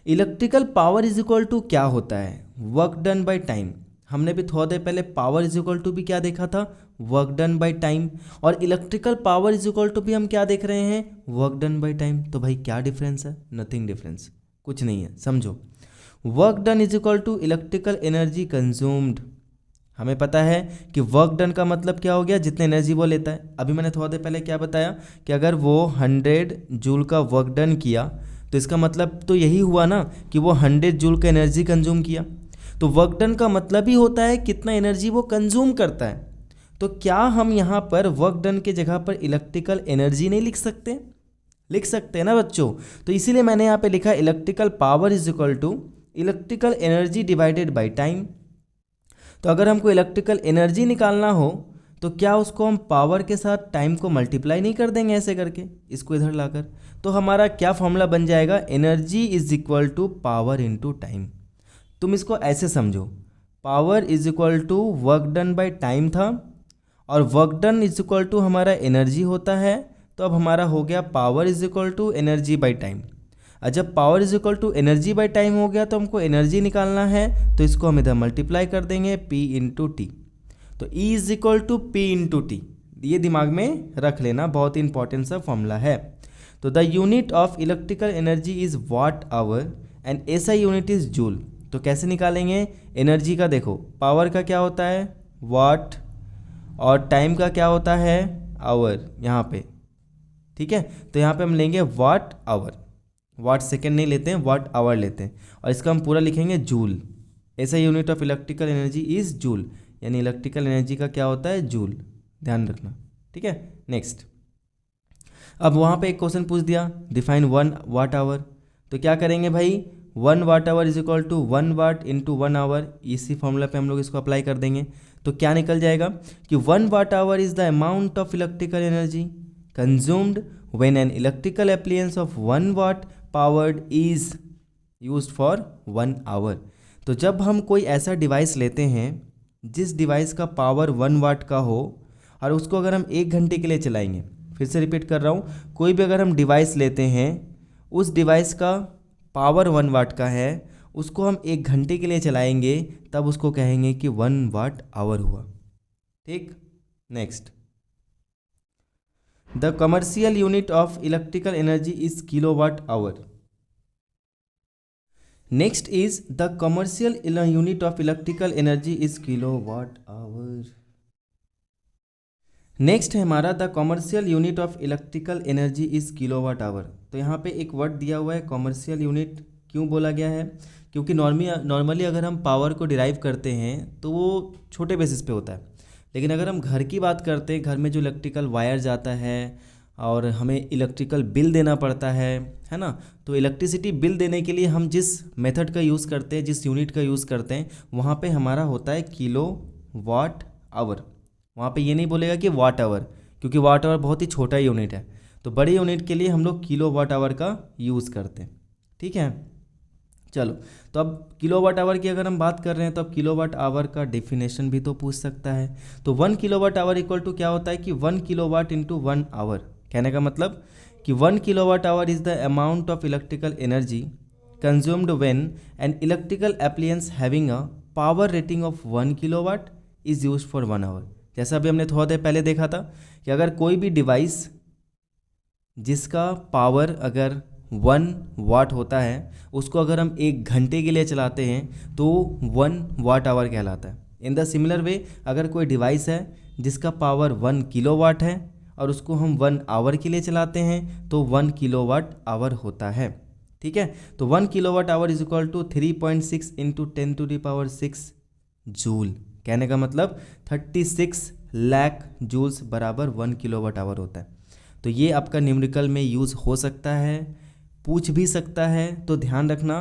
electrical power is equal to क्या होता है, वर्क डन बाय टाइम। हमने भी थोड़ा देर पहले पावर इज इक्वल टू भी क्या देखा था, वर्क डन बाय टाइम। और electrical power is equal to भी हम क्या देख रहे हैं, वर्क डन बाय टाइम। तो भाई क्या डिफरेंस है, नथिंग डिफरेंस, कुछ नहीं है। समझो, work done is equal to electrical energy consumed. हमें पता है कि वर्क डन का मतलब क्या हो गया, जितने एनर्जी वो लेता है। अभी मैंने थोड़ा देर पहले क्या बताया कि अगर वो 100 जूल का वर्क डन किया तो इसका मतलब तो यही हुआ ना कि वो 100 जूल का एनर्जी कंज्यूम किया। तो वर्क डन का मतलब ही होता है कितना एनर्जी वो कंज्यूम करता है। तो क्या हम यहाँ पर वर्क डन के जगह पर इलेक्ट्रिकल एनर्जी नहीं लिख सकते, लिख सकते हैं ना बच्चों। तो इसीलिए मैंने यहाँ पे लिखा electrical power is equal to electrical energy divided by time. तो अगर हमको इलेक्ट्रिकल एनर्जी निकालना हो तो क्या उसको हम पावर के साथ टाइम को मल्टीप्लाई नहीं कर देंगे ऐसे करके, इसको इधर लाकर। तो हमारा क्या फॉर्मूला बन जाएगा, energy is equal to power into time. तुम इसको ऐसे समझो, power is equal to work done by time था और work done is equal to हमारा एनर्जी होता है। तो अब हमारा हो गया power is equal to energy by time. और जब power is equal to energy by time हो गया तो हमको एनर्जी निकालना है, तो इसको हम इधर मल्टीप्लाई कर देंगे P इंटू टी। तो E is equal to P into T, ये दिमाग में रख लेना, बहुत ही इंपॉर्टेंट सा फॉर्मूला है। तो the unit of electrical energy is watt hour and SI unit is joule. तो कैसे निकालेंगे एनर्जी का, देखो पावर का क्या होता है वाट और टाइम का क्या होता है आवर यहाँ पे। ठीक है, तो यहाँ पे हम लेंगे वाट आवर, वाट सेकेंड नहीं लेते हैं, वाट आवर लेते हैं। और इसका हम पूरा लिखेंगे जूल। ऐसा unit of electrical energy is joule, यानी इलेक्ट्रिकल एनर्जी का क्या होता है जूल, ध्यान रखना। ठीक है, नेक्स्ट, अब वहाँ पे एक क्वेश्चन पूछ दिया डिफाइन 1 वाट आवर। तो क्या करेंगे भाई, 1 watt hour is equal to 1 watt into 1 hour. इसी फॉर्मूला पे हम लोग इसको अप्लाई कर देंगे। तो क्या निकल जाएगा कि 1 watt hour is the amount of electrical energy consumed when an electrical appliance of 1 watt powered is used for 1 hour. तो जब हम कोई ऐसा डिवाइस लेते हैं जिस डिवाइस का पावर 1 वाट का हो और उसको अगर हम 1 घंटे के लिए चलाएंगे, फिर से रिपीट कर रहा हूँ, कोई भी अगर हम डिवाइस लेते हैं उस डिवाइस का पावर 1 वाट का है, उसको हम 1 घंटे के लिए चलाएंगे, तब उसको कहेंगे कि 1 वाट आवर हुआ। ठीक, next, the commercial unit of electrical energy is kilowatt hour. Next is the commercial unit of electrical energy is kilowatt hour. Next है हमारा the commercial unit of electrical energy is kilowatt hour. तो यहाँ पे एक word दिया हुआ है commercial unit, क्यों बोला गया है? क्योंकि नॉर्मली अगर हम पावर को डिराइव करते हैं तो वो छोटे बेसिस पे होता है, लेकिन अगर हम घर की बात करते हैं, घर में जो इलेक्ट्रिकल वायर जाता है और हमें इलेक्ट्रिकल बिल देना पड़ता है ना, तो इलेक्ट्रिसिटी बिल देने के लिए हम जिस मेथड का यूज़ करते हैं, जिस यूनिट का यूज़ करते हैं, वहाँ पे हमारा होता है किलो वाट आवर। वहाँ पे ये नहीं बोलेगा कि वाट आवर, क्योंकि वाट आवर बहुत ही छोटा यूनिट है। तो बड़े यूनिट के लिए हम लोग किलो वाट आवर का यूज़ करते हैं। ठीक है, चलो, तो अब किलो वाट आवर की अगर हम बात कर रहे हैं तो अब किलो वाट आवर का डेफिनेशन भी तो पूछ सकता है। तो 1 kilowatt hour equal to क्या होता है कि 1 किलो वाट इंटू 1 आवर। कहने का मतलब कि 1 kilowatt hour is the amount of electrical energy consumed when an electrical appliance having a power rating of 1 kilowatt is used for 1 hour. जैसा अभी हमने थोड़ा देर पहले देखा था कि अगर कोई भी डिवाइस जिसका पावर अगर 1 वाट होता है, उसको अगर हम 1 घंटे के लिए चलाते हैं तो 1 वाट आवर कहलाता है। इन द सिमिलर वे अगर कोई डिवाइस है जिसका पावर 1 किलो वाट है और उसको हम 1 आवर के लिए चलाते हैं तो 1 किलो वाट आवर होता है। ठीक है, तो 1 kilowatt hour is equal to 3.6 into 10⁻6 joule. कहने का मतलब 36 लाख जूल्स बराबर 1 किलो वाट आवर होता है। तो ये आपका न्यूमेरिकल में यूज़ हो सकता है, पूछ भी सकता है। तो ध्यान रखना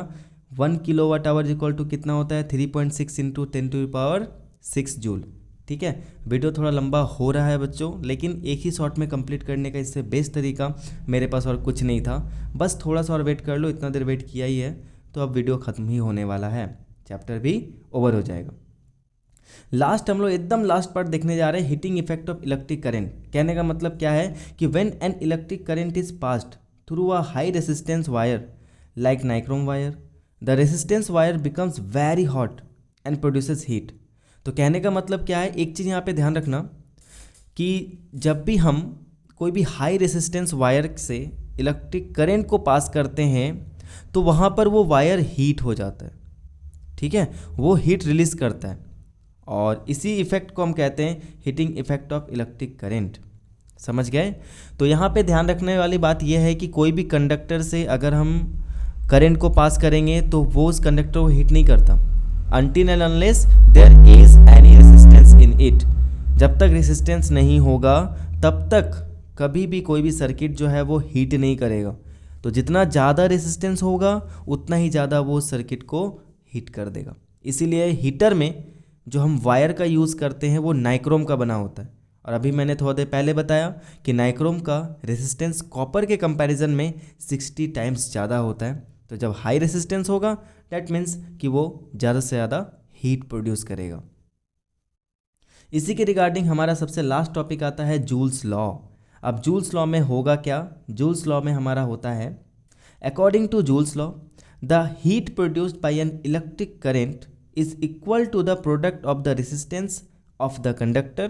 1 kilowatt hour equal to कितना होता है 3.6 इंटू 10⁻6 जूल। ठीक है, वीडियो थोड़ा लंबा हो रहा है बच्चों, लेकिन एक ही शॉट में कंप्लीट करने का इससे बेस्ट तरीका मेरे पास और कुछ नहीं था। बस थोड़ा सा और वेट कर लो, इतना देर वेट किया ही है तो अब वीडियो ख़त्म ही होने वाला है, चैप्टर भी ओवर हो जाएगा। लास्ट हम लोग एकदम लास्ट पार्ट देखने जा रहे हैं, heating effect of electric current. कहने का मतलब क्या है कि when an electric current is passed through a high resistance wire like nichrome wire, the resistance wire becomes very hot and produces heat. तो कहने का मतलब क्या है, एक चीज़ यहाँ पे ध्यान रखना कि जब भी हम कोई भी हाई रेसिस्टेंस वायर से इलेक्ट्रिक करंट को पास करते हैं तो वहाँ पर वो वायर हीट हो जाता है। ठीक है, वो हीट रिलीज़ करता है और इसी इफेक्ट को हम कहते हैं heating effect of electric current. समझ गए? तो यहाँ पे ध्यान रखने वाली बात यह है कि कोई भी कंडक्टर से अगर हम करंट को पास करेंगे तो वो उस कंडक्टर को हीट नहीं करता until and unless there is any resistance in it. जब तक रेसिस्टेंस नहीं होगा तब तक कभी भी कोई भी सर्किट जो है वो हीट नहीं करेगा। तो जितना ज़्यादा रेसिस्टेंस होगा उतना ही ज़्यादा वो सर्किट को हीट कर देगा। इसीलिए हीटर में जो हम वायर का यूज़ करते हैं वो नाइक्रोम का बना होता है। और अभी मैंने थोड़ा देर पहले बताया कि नाइक्रोम का रेसिस्टेंस कॉपर के कंपैरिजन में 60 टाइम्स ज़्यादा होता है। तो जब हाई रेसिस्टेंस होगा दैट मीन्स कि वो ज़्यादा से ज़्यादा हीट प्रोड्यूस करेगा। इसी के रिगार्डिंग हमारा सबसे लास्ट टॉपिक आता है जूल्स लॉ। अब जूल्स लॉ में होगा क्या? जूल्स लॉ में हमारा होता है according to Joule's law the heat produced by an electric current is equal to the product of the resistance of the conductor,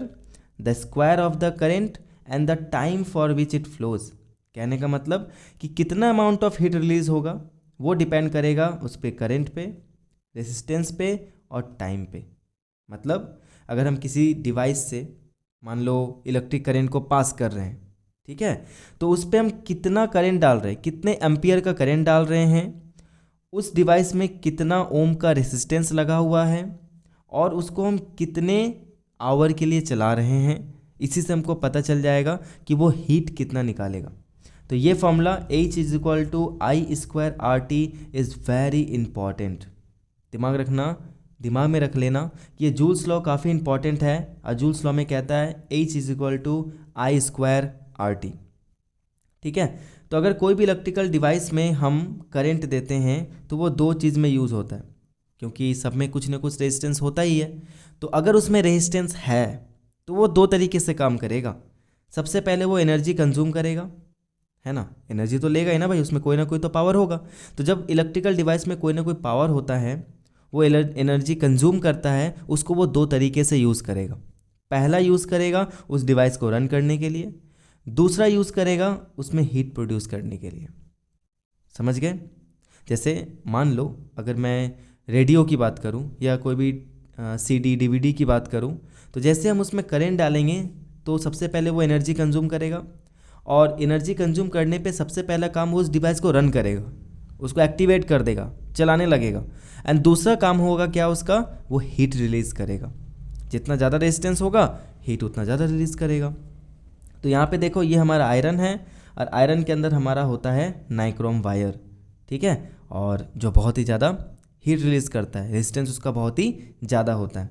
the square of the current and the time for which it flows। कहने का मतलब कि कितना amount of heat release होगा वो depend करेगा उस पे करंट पे, रेसिस्टेंस पे और टाइम पे। मतलब अगर हम किसी डिवाइस से मान लो इलेक्ट्रिक करंट को पास कर रहे हैं, ठीक है, तो उस पर हम कितना करंट डाल रहे हैं, कितने एम्पियर का करंट डाल रहे हैं, उस डिवाइस में कितना ओम का रेसिस्टेंस लगा हुआ है और उसको हम कितने आवर के लिए चला रहे हैं, इसी से हमको पता चल जाएगा कि वो हीट कितना निकालेगा। तो ये formula H is equal to I² RT is very important. दिमाग रखना, दिमाग में रख लेना कि ये जूल्स लॉ काफ़ी इंपॉर्टेंट है। और जूल्स लॉ में कहता है H is equal to I² RT। ठीक है, तो अगर कोई भी इलेक्ट्रिकल डिवाइस में हम करंट देते हैं तो वो दो चीज़ में यूज़ होता है, क्योंकि सब में कुछ ना कुछ रेजिस्टेंस होता ही है। तो अगर उसमें रेजिस्टेंस है तो वो दो तरीके से काम करेगा। सबसे पहले वो एनर्जी कंज्यूम करेगा, है ना, एनर्जी तो लेगा ही ना भाई, उसमें कोई ना कोई तो पावर होगा। तो जब इलेक्ट्रिकल डिवाइस में कोई ना कोई पावर होता है, वो एनर्जी कंज्यूम करता है, उसको वो दो तरीके से यूज़ करेगा। पहला यूज़ करेगा उस डिवाइस को रन करने के लिए, दूसरा यूज़ करेगा उसमें हीट प्रोड्यूस करने के लिए। समझ गए? जैसे मान लो अगर मैं रेडियो की बात करूं या कोई भी सीडी डीवीडी की बात करूं, तो जैसे हम उसमें करंट डालेंगे तो सबसे पहले वो एनर्जी कंज्यूम करेगा, और एनर्जी कंज्यूम करने पे सबसे पहला काम वो उस डिवाइस को रन करेगा, उसको एक्टिवेट कर देगा, चलाने लगेगा। एंड दूसरा काम होगा क्या उसका, वो हीट रिलीज़ करेगा। जितना ज़्यादा रेजिस्टेंस होगा हीट उतना ज़्यादा रिलीज़ करेगा। तो यहाँ पे देखो, ये हमारा आयरन है, और आयरन के अंदर हमारा होता है नाइक्रोम वायर, ठीक है, और जो बहुत ही ज़्यादा हीट रिलीज़ करता है, रेजिस्टेंस उसका बहुत ही ज़्यादा होता है।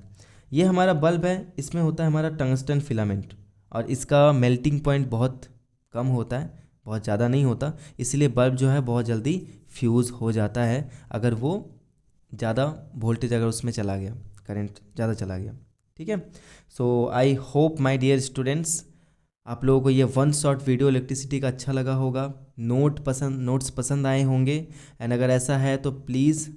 ये हमारा बल्ब है, इसमें होता है हमारा टंगस्टन फिलामेंट, और इसका मेल्टिंग पॉइंट बहुत कम होता है, बहुत ज़्यादा नहीं होता, इसलिए बल्ब जो है बहुत जल्दी फ्यूज़ हो जाता है अगर वो ज़्यादा वोल्टेज अगर उसमें चला गया, करंट ज़्यादा चला गया, ठीक है। So I hope my dear students, आप लोगों को ये वन शॉट वीडियो इलेक्ट्रिसिटी का अच्छा लगा होगा, नोट्स पसंद आए होंगे। एंड अगर ऐसा है तो प्लीज़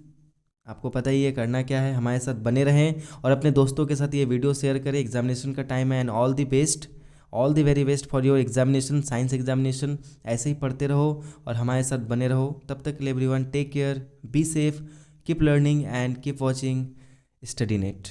आपको पता ही है करना क्या है, हमारे साथ बने रहें और अपने दोस्तों के साथ ये वीडियो शेयर करें। एग्जामिनेशन का टाइम है, and all the best, all the very best for your examination, science examination. ऐसे ही पढ़ते रहो और हमारे साथ बने रहो। तब तक के लिए everyone take care, be safe, keep learning and keep watching Study net.